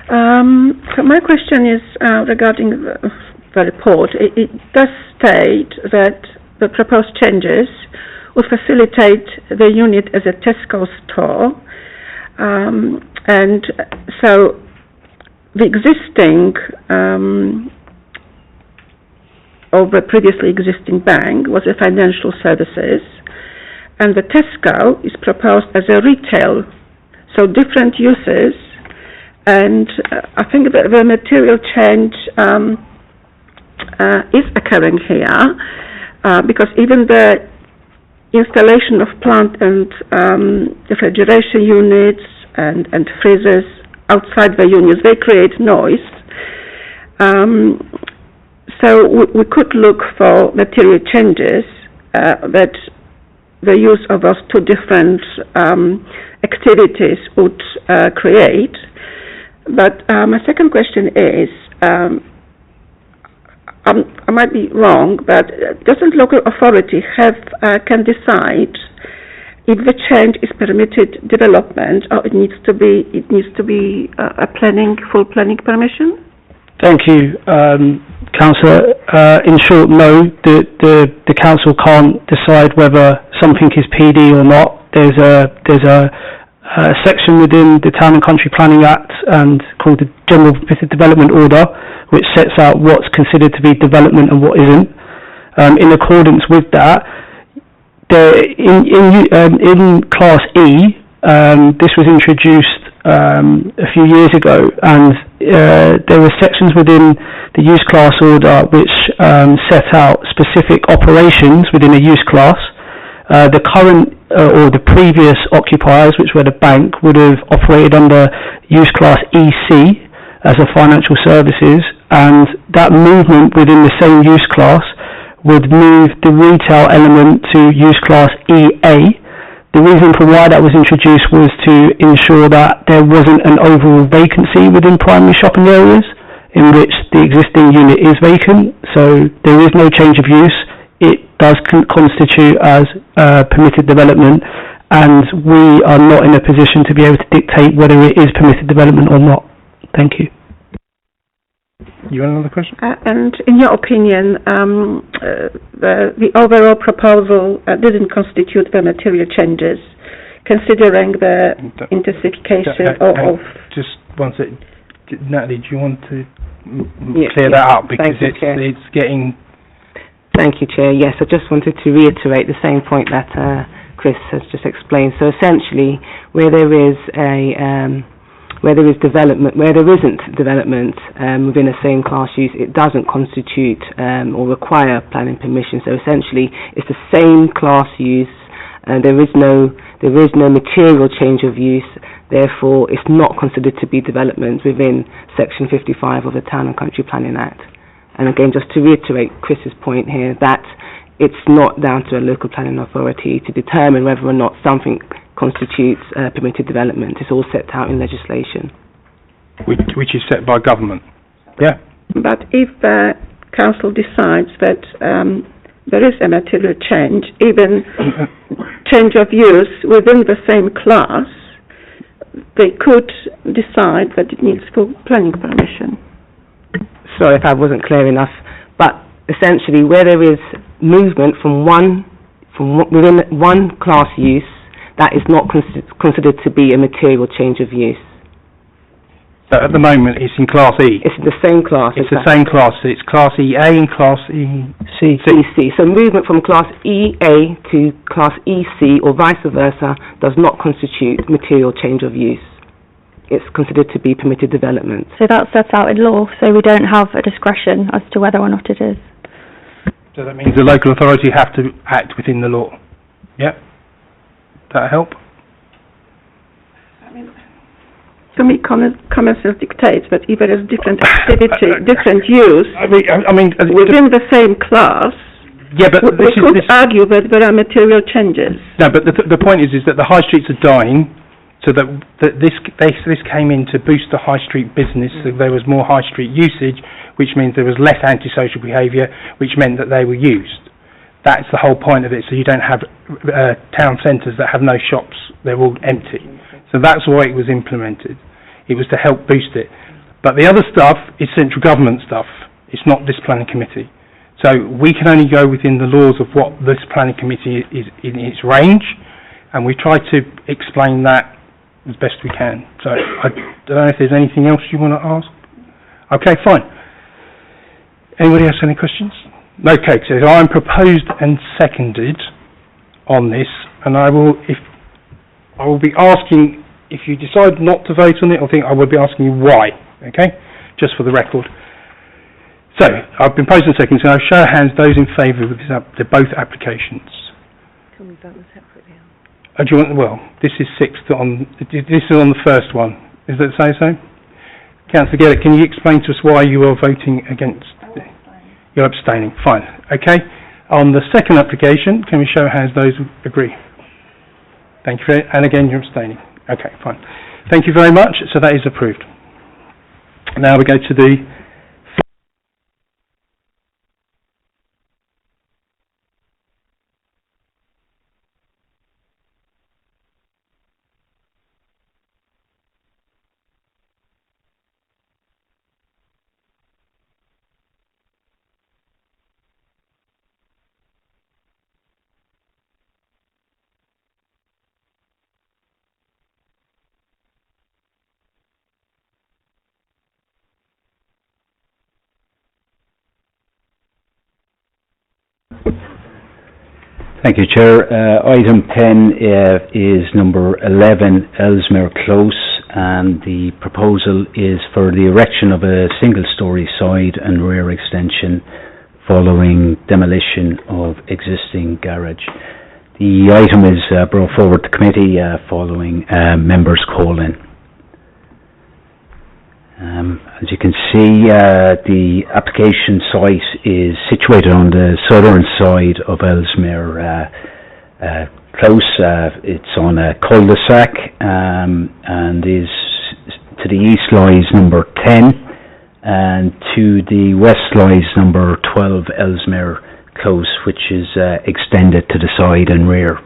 So my question is regarding the report. It does state that the proposed changes will facilitate the unit as a Tesco store, and so the existing or the previously existing bank was a financial services, and the Tesco is proposed as a retail, so different uses. And I think that the material change is occurring here, because even the installation of plant and refrigeration units and freezers outside the units, they create noise. So we could look for material changes that the use of those two different activities would create. But my second question is, I might be wrong, but doesn't local authority can decide if the change is permitted development or it needs to be a full planning permission? Thank you, Councillor. In short, no, the council can't decide whether something is PD or not. There's a section within the Town and Country Planning Act and called the General Permitted Development Order, which sets out what's considered to be development and what isn't. In accordance with that, in Class E, this was introduced a few years ago, and there were sections within the use class order which set out specific operations within a use class. The current or the previous occupiers, which were the bank, would have operated under use class EC as a financial services, and that movement within the same use class would move the retail element to use class EA. The reason for why that was introduced was to ensure that there wasn't an overall vacancy within primary shopping areas in which the existing unit is vacant, so there is no change of use. It does constitute as permitted development, and we are not in a position to be able to dictate whether it is permitted development or not. Thank you. You want another question? And in your opinion, the overall proposal didn't constitute the material changes, considering the intensification of... Just one second. Natalie, do you want to clear that up? Because it's getting... Thank you, Chair. Yes, I just wanted to reiterate the same point that Chris has just explained. So essentially, where there is where there is development, where there isn't development within a same class use, it doesn't constitute or require planning permission. So essentially, it's the same class use, and there is no material change of use. Therefore, it's not considered to be development within Section 55 of the Town and Country Planning Act. And again, just to reiterate Chris's point here, that it's not down to a local planning authority to determine whether or not something constitutes permitted development. It's all set out in legislation. Which is set by government. Yeah. But if the council decides that there is a material change, even change of use within the same class, they could decide that it needs full planning permission. Sorry if I wasn't clear enough, but essentially where there is movement from within one class use, that is not considered to be a material change of use. So at the moment it's in Class E. It's the same class. It's the same class. It's Class EA and Class EC. So movement from Class EA to Class EC or vice versa does not constitute material change of use. It's considered to be permitted development. So that's set out in law, so we don't have a discretion as to whether or not it is. So that means the local authority have to act within the law. Yeah? That help? I mean, to me, common sense dictates that if there is different activity, different use within the same class, yeah, but we could argue that there are material changes. No, but the point is that the high streets are dying, so that this came in to boost the high street business. So there was more high street usage, which means there was less antisocial behaviour, which meant that they were used. That's the whole point of it, so you don't have town centres that have no shops, they're all empty. So that's why it was implemented. It was to help boost it. But the other stuff is central government stuff, it's not this planning committee. So we can only go within the laws of what this planning committee is in its range, and we try to explain that as best we can. So I don't know if there's anything else you want to ask. Okay, fine. Anybody else any questions? Okay, so I'm proposed and seconded on this, and I will be asking, if you decide not to vote on it, I will be asking you why, okay? Just for the record. So, I've been proposed and seconded, so I'll show of hands those in favour of both applications. Can we vote them separately? Do you want, well, this is this is on the first one. Is that so? Councillor Gellert, can you explain to us why you are voting against? You're abstaining. Fine. Okay. On the second application, can we show of hands those who agree? Thank you. And again, you're abstaining. Okay, fine. Thank you very much. So that is approved. Now we go to the Thank you, Chair. Item 10 is number 11, Ellesmere Close, and the proposal is for the erection of a single-storey side and rear extension following demolition of existing garage. The item is brought forward to committee following members' call-in. As you can see, the application site is situated on the southern side of Ellesmere Close. It's on a cul-de-sac and is to the east lies number 10 and to the west lies number 12 Ellesmere Close, which is extended to the side and rear.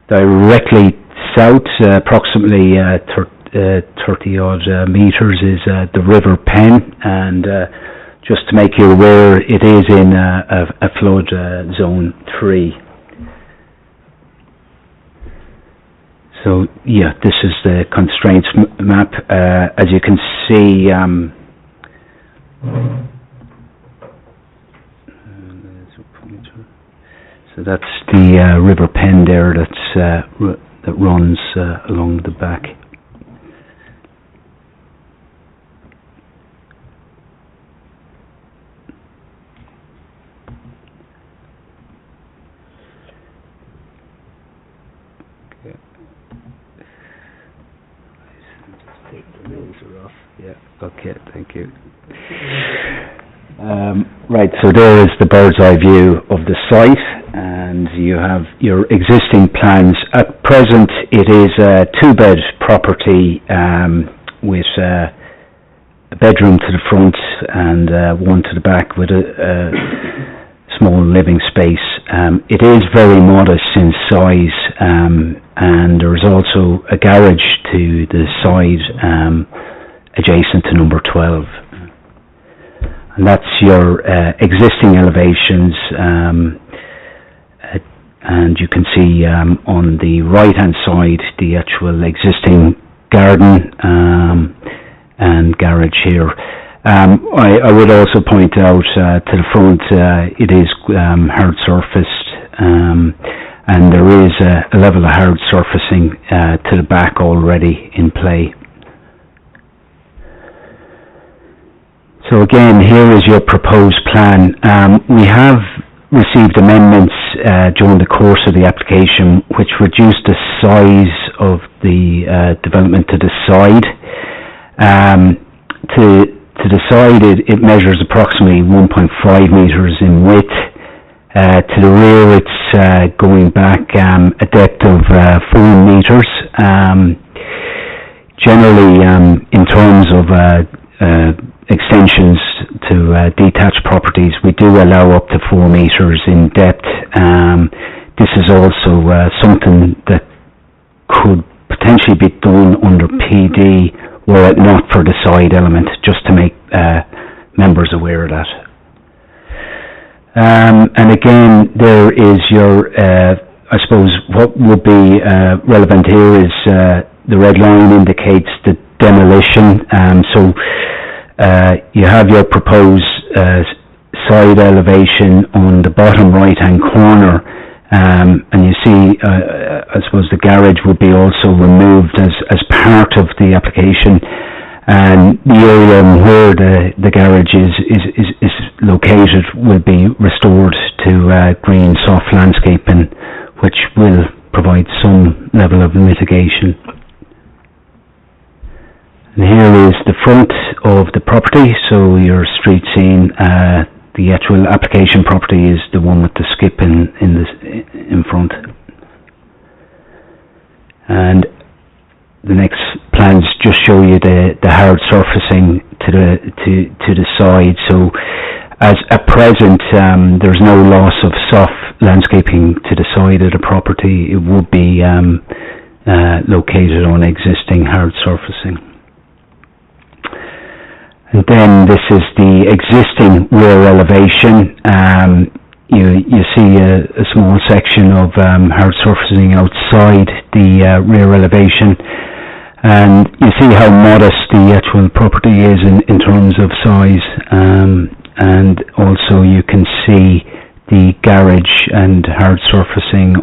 Directly south, approximately 30 odd metres, is the River Pen, and just to make you aware, it is in a flood zone 3. So yeah, this is the constraints map. As you can see, so that's the River Pen there that runs along the back. Okay, thank you. Right, so there is the bird's eye view of the site, and you have your existing plans. At present, it is a two-bed property with a bedroom to the front and one to the back with a small living space. It is very modest in size, and there is also a garage to the side adjacent to number 12. And that's your existing elevations, and you can see on the right-hand side the actual existing garden and garage here. I would also point out to the front it is hard surfaced, and there is a level of hard surfacing to the back already in play. So again, here is your proposed plan. We have received amendments during the course of the application which reduced the size of the development to the side. To the side it measures approximately 1.5 metres in width. To the rear it's going back a depth of 4 metres. Generally, in terms of extensions to detached properties, we do allow up to 4 metres in depth. This is also something that could potentially be done under PD were it not for the side element, just to make members aware of that. And again, there is your, I suppose what would be relevant here is the red line indicates the demolition. So you have your proposed side elevation on the bottom right-hand corner, and you see, I suppose the garage would be also removed as part of the application, and the area where the garage is located will be restored to green soft landscaping, which will provide some level of mitigation. And here is the front of the property, so your street scene, the actual application property is the one with the skip in front. And the next plans just show you the hard surfacing to the side. So as at present, there's no loss of soft landscaping to the side of the property. It would be located on existing hard surfacing. And then this is the existing rear elevation. You see a small section of hard surfacing outside the rear elevation, and you see how modest the actual property is in terms of size, and also you can see the garage and hard surfacing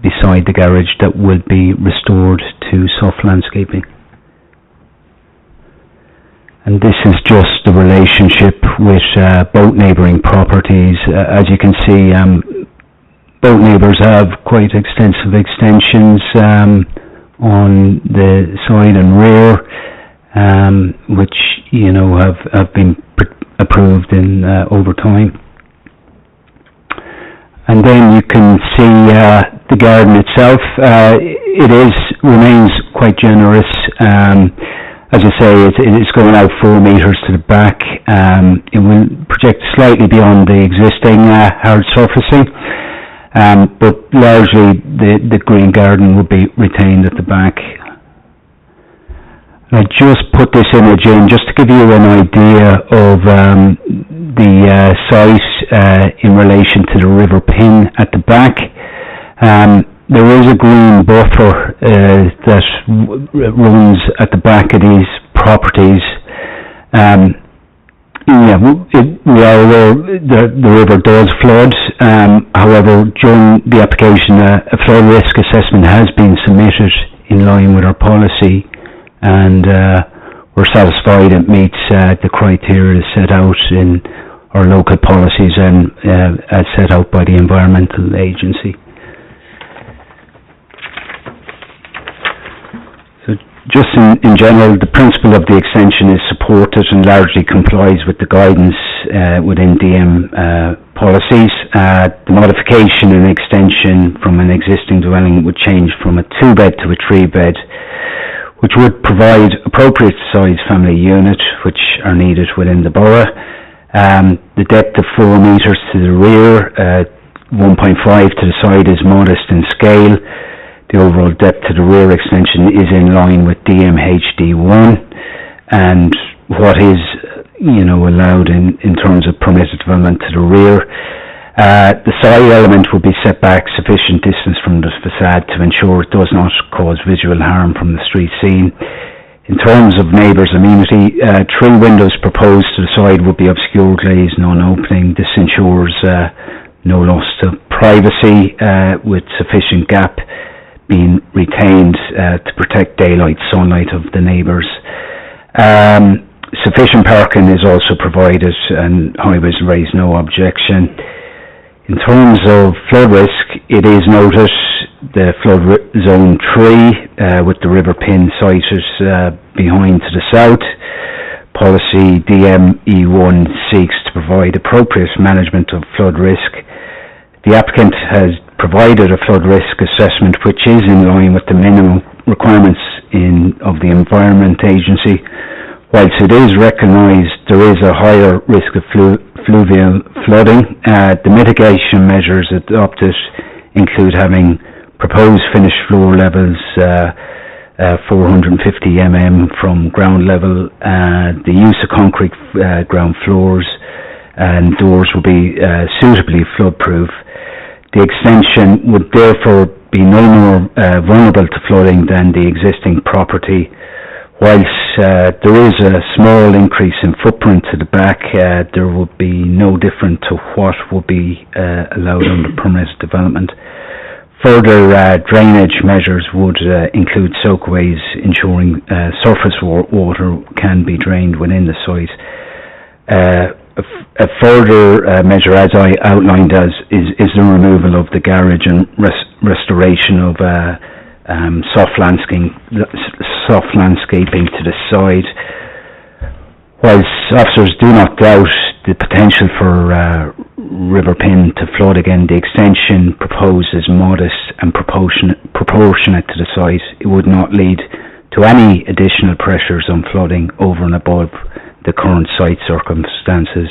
beside the garage that will be restored to soft landscaping. And this is just the relationship with both neighbouring properties. As you can see, both neighbours have quite extensive extensions on the side and rear, which have been approved in over time. And then you can see the garden itself. It remains quite generous. As I say, it is going out 4 metres to the back. It will project slightly beyond the existing hard surfacing, but largely the green garden will be retained at the back. I just put this image in just to give you an idea of the site in relation to the river Pin at the back. There is a green buffer that runs at the back of these properties. We are aware the river does flood. However, during the application, a flood risk assessment has been submitted in line with our policy, and we're satisfied it meets the criteria set out in our local policies and as set out by the environmental agency. just in general, the principle of the extension is supported and largely complies with the guidance within DM policies. The modification and extension from an existing dwelling would change from a 2-bed to a 3-bed, which would provide appropriate size family unit, which are needed within the borough. The depth of 4 metres to the rear, 1.5 to the side is modest in scale. The overall depth to the rear extension is in line with DMHD1 and what is, allowed in terms of permitted development to the rear. The side element will be set back sufficient distance from the facade to ensure it does not cause visual harm from the street scene. In terms of neighbours' amenity, 3 windows proposed to the side would be obscure glazed, non-opening. This ensures no loss of privacy with sufficient gap being retained to protect daylight sunlight of the neighbours. Sufficient parking is also provided and highways raise no objection. In terms of flood risk, it is noted the flood zone 3 with the river pin sited behind to the south. Policy DME1 seeks to provide appropriate management of flood risk. The applicant has provided a flood risk assessment which is in line with the minimum requirements of the Environment Agency. Whilst it is recognised there is a higher risk of fluvial flooding, the mitigation measures adopted include having proposed finished floor levels 450 mm from ground level, the use of concrete ground floors, and doors will be suitably flood-proof. The extension would therefore be no more vulnerable to flooding than the existing property. Whilst there is a small increase in footprint to the back, there would be no different to what would be allowed under permanent development. Further drainage measures would include soakways, ensuring surface water can be drained within the site. A further measure, as I outlined, is the removal of the garage and restoration of soft landscaping to the side. Whilst officers do not doubt the potential for River Pin to flood again, the extension proposed is modest and proportionate to the site. It would not lead to any additional pressures on flooding over and above the current site circumstances,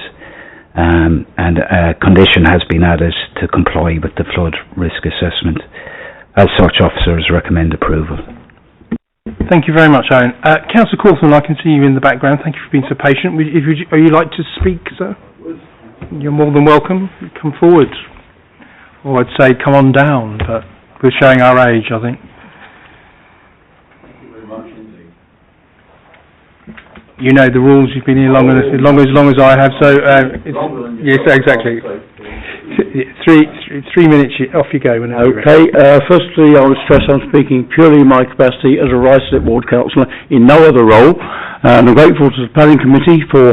and a condition has been added to comply with the flood risk assessment. As such, officers recommend approval. Thank you very much, Owen. Councillor Cawthorne, I can see you in the background. Thank you for being so patient. Would you like to speak, sir? You're more than welcome. Come forward. Or I'd say come on down, but we're showing our age, I think. Thank you very much indeed. You know the rules. You've been here long as I have. So yes, exactly. 3 minutes. Off you go. Okay. Firstly, I would stress I'm speaking purely in my capacity as a Ruislip Ward Councillor in no other role, and I'm grateful to the Planning Committee for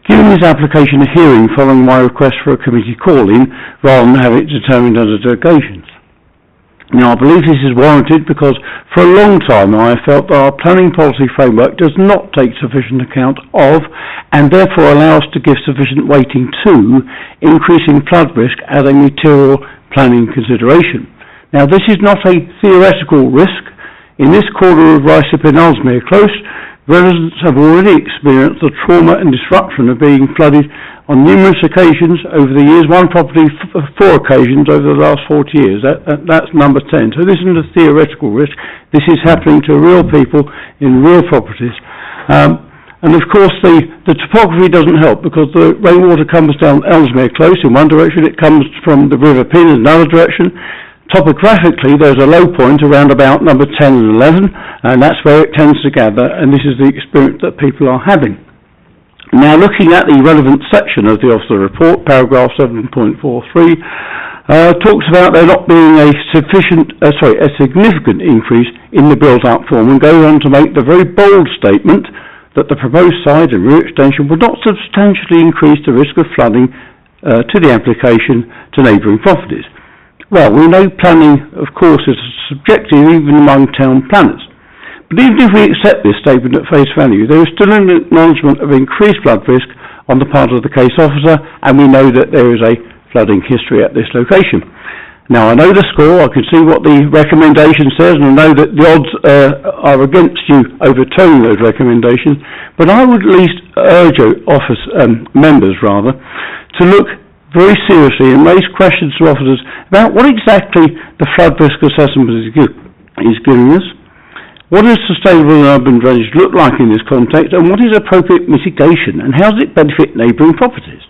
giving this application a hearing following my request for a committee call-in rather than have it determined under delegations. Now, I believe this is warranted because for a long time I have felt that our planning policy framework does not take sufficient account of and therefore allow us to give sufficient weighting to increasing flood risk as a material planning consideration. Now, this is not a theoretical risk. In this quarter of Ruislip and Ellesmere Close, residents have already experienced the trauma and disruption of being flooded on numerous occasions over the years, one property 4 occasions over the last 40 years. That's number 10. So this isn't a theoretical risk. This is happening to real people in real properties. And of course the topography doesn't help because the rainwater comes down Ellesmere Close in one direction, it comes from the River Pin in another direction. Topographically, there's a low point around about number 10 and 11, and that's where it tends to gather, and this is the experience that people are having. Now, looking at the relevant section of the officer report, paragraph 7.43, talks about there not being a significant increase in the built-up form, and goes on to make the very bold statement that the proposed side and rear extension would not substantially increase the risk of flooding to the application to neighbouring properties. Well, we know planning, of course, is subjective even among town planners. But even if we accept this statement at face value, there is still an acknowledgement of increased flood risk on the part of the case officer, and we know that there is a flooding history at this location. Now, I know the score, I can see what the recommendation says, and I know that the odds are against you overturning those recommendations, but I would at least urge members to look very seriously and raise questions to officers about what exactly the flood risk assessment is giving us. What does sustainable urban drainage look like in this context, and what is appropriate mitigation, and how does it benefit neighbouring properties?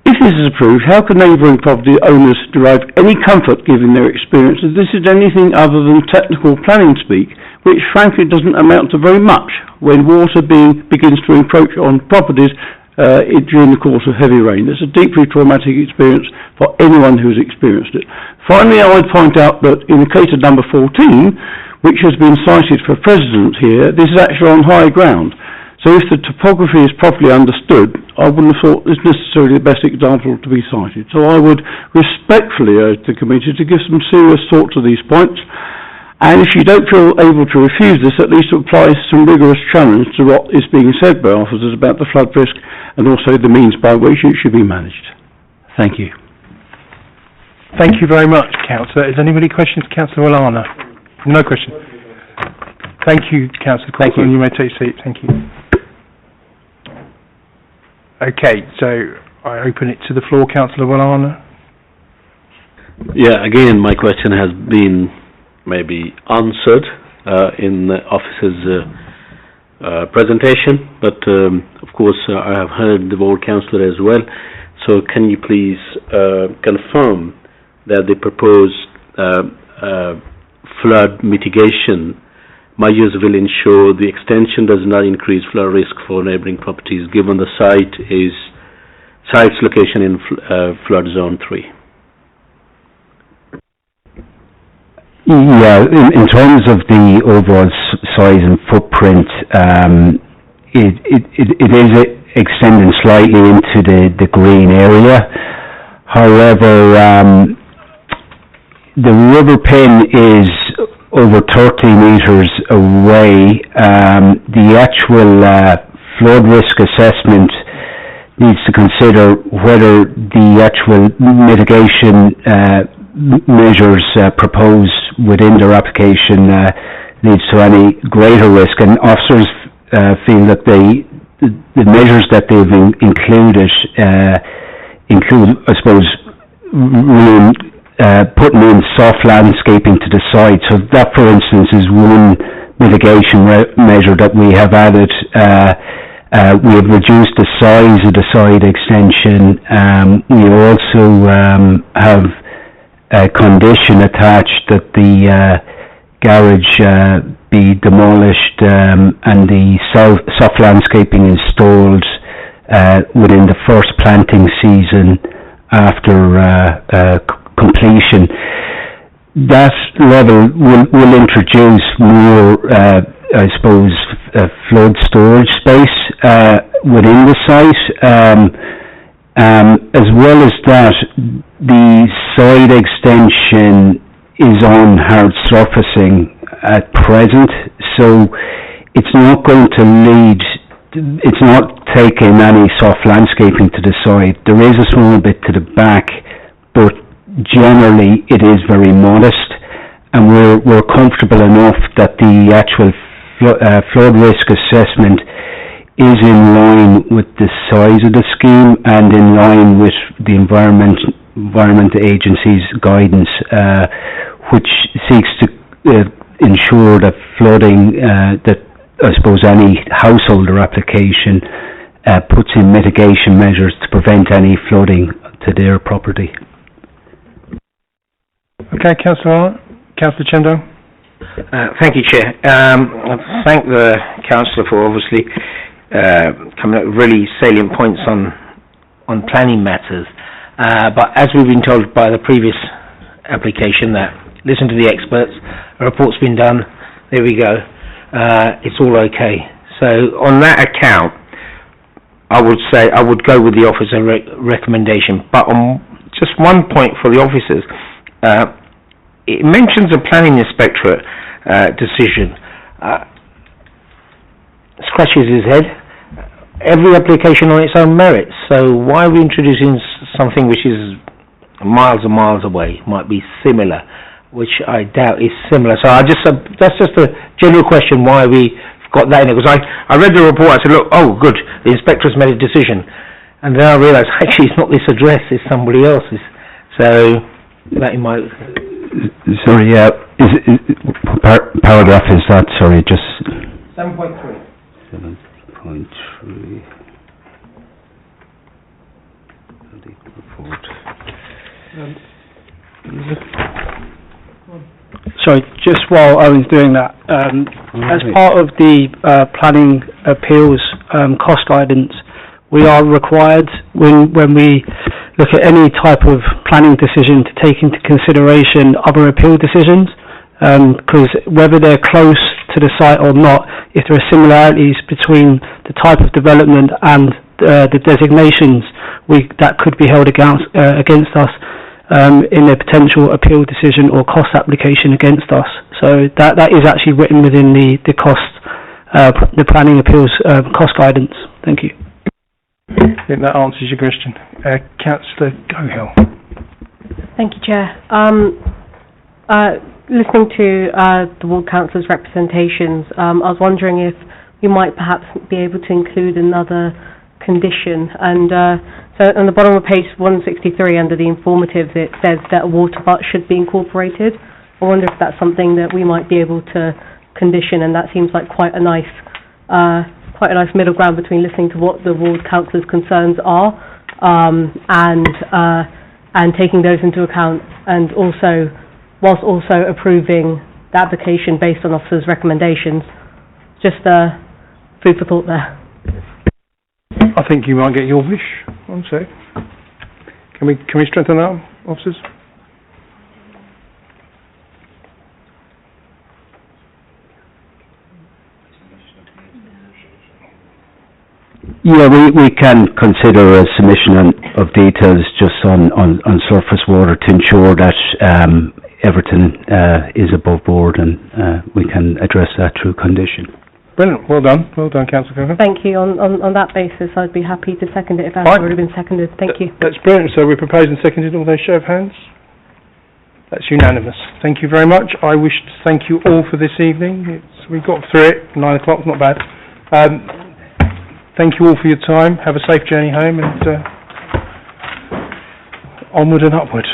If this is approved, how can neighbouring property owners derive any comfort given their experience that this is anything other than technical planning speak, which frankly doesn't amount to very much when water begins to encroach on properties during the course of heavy rain? It's a deeply traumatic experience for anyone who's experienced it. Finally, I would point out that in the case of number 14, which has been cited for precedent here, this is actually on high ground. So if the topography is properly understood, I wouldn't have thought this necessarily the best example to be cited. So I would respectfully urge the committee to give some serious thought to these points, and if you don't feel able to refuse this, at least apply some rigorous challenge to what is being said by officers about the flood risk and also the means by which it should be managed. Thank you. Thank you very much, Councillor. Is anybody questions? Councillor Alana? No question. Thank you, Councillor Coulson. You may take a seat. Thank you. Okay, so I open it to the floor, Councillor Alana. Yeah, again, my question has been maybe answered in the officer's presentation, but of course I have heard the ward councillor as well. So can you please confirm that the proposed flood mitigation measures will ensure the extension does not increase flood risk for neighbouring properties, given the site's location in flood zone 3? Yeah, in terms of the overall size and footprint, it is extending slightly into the green area. However, the river pen is over 30 metres away. The actual flood risk assessment needs to consider whether the actual mitigation measures proposed within their application leads to any greater risk, and officers feel that the measures that they've include, I suppose, putting in soft landscaping to the side. So that, for instance, is one mitigation measure that we have added. We have reduced the size of the side extension. We also have a condition attached that the garage be demolished and the soft landscaping installed within the first planting season after completion. That level will introduce more, I suppose, flood storage space within the site. As well as that, the side extension is on hard surfacing at present, so it's not going to lead, it's not taking any soft landscaping to the side. There is a small bit to the back, but generally it is very modest, and we're comfortable enough that the actual flood risk assessment is in line with the size of the scheme and in line with the Environment Agency's guidance, which seeks to ensure that flooding, that I suppose any householder application puts in mitigation measures to prevent any flooding to their property. Okay, Councillor Chendo. Thank you, Chair. I thank the Councillor for obviously coming up with really salient points on planning matters. But as we've been told by the previous application, that listen to the experts, a report's been done, there we go, it's all okay. So on that account, I would say I would go with the officer recommendation. But on just one point for the officers, it mentions a planning inspectorate decision. scratches his head. Every application on its own merits, so why are we introducing something which is miles and miles away, might be similar, which I doubt is similar. So that's just a general question why we got that in it, because I read the report, I said, look, oh good, the inspector's made a decision, and then I realised actually it's not this address, it's somebody else's. So that in my... Sorry, yeah, paragraph is that, sorry, just... 7.3. 7.3. Sorry, just while Owen's doing that, as part of the planning appeals cost guidance, we are required when we look at any type of planning decision to take into consideration other appeal decisions, because whether they're close to the site or not, if there are similarities between the type of development and the designations, that could be held against us in a potential appeal decision or cost application against us. So that is actually written within the cost, the planning appeals cost guidance. Thank you. I think that answers your question. Councillor Hill. Thank you, Chair. Listening to the Ward Councillor's representations, I was wondering if you might perhaps be able to include another condition. And so on the bottom of page 163 under the informatives it says that a water butt should be incorporated. I wonder if that's something that we might be able to condition, and that seems like quite a nice middle ground between listening to what the Ward Councillor's concerns are and taking those into account, and also whilst also approving the application based on officers' recommendations. Just food for thought there. I think you might get your wish. One sec. Can we strengthen that, officers? Yeah, we can consider a submission of details just on surface water to ensure that everything is above board, and we can address that through condition. Brilliant. Well done, Councillor Cogan. Thank you. On that basis, I'd be happy to second it if it has already been seconded. Thank you. That's brilliant. So we're proposed and seconded. All those show of hands. That's unanimous. Thank you very much. I wish to thank you all for this evening. We got through it. 9 o'clock, not bad. Thank you all for your time. Have a safe journey home, and onward and upward.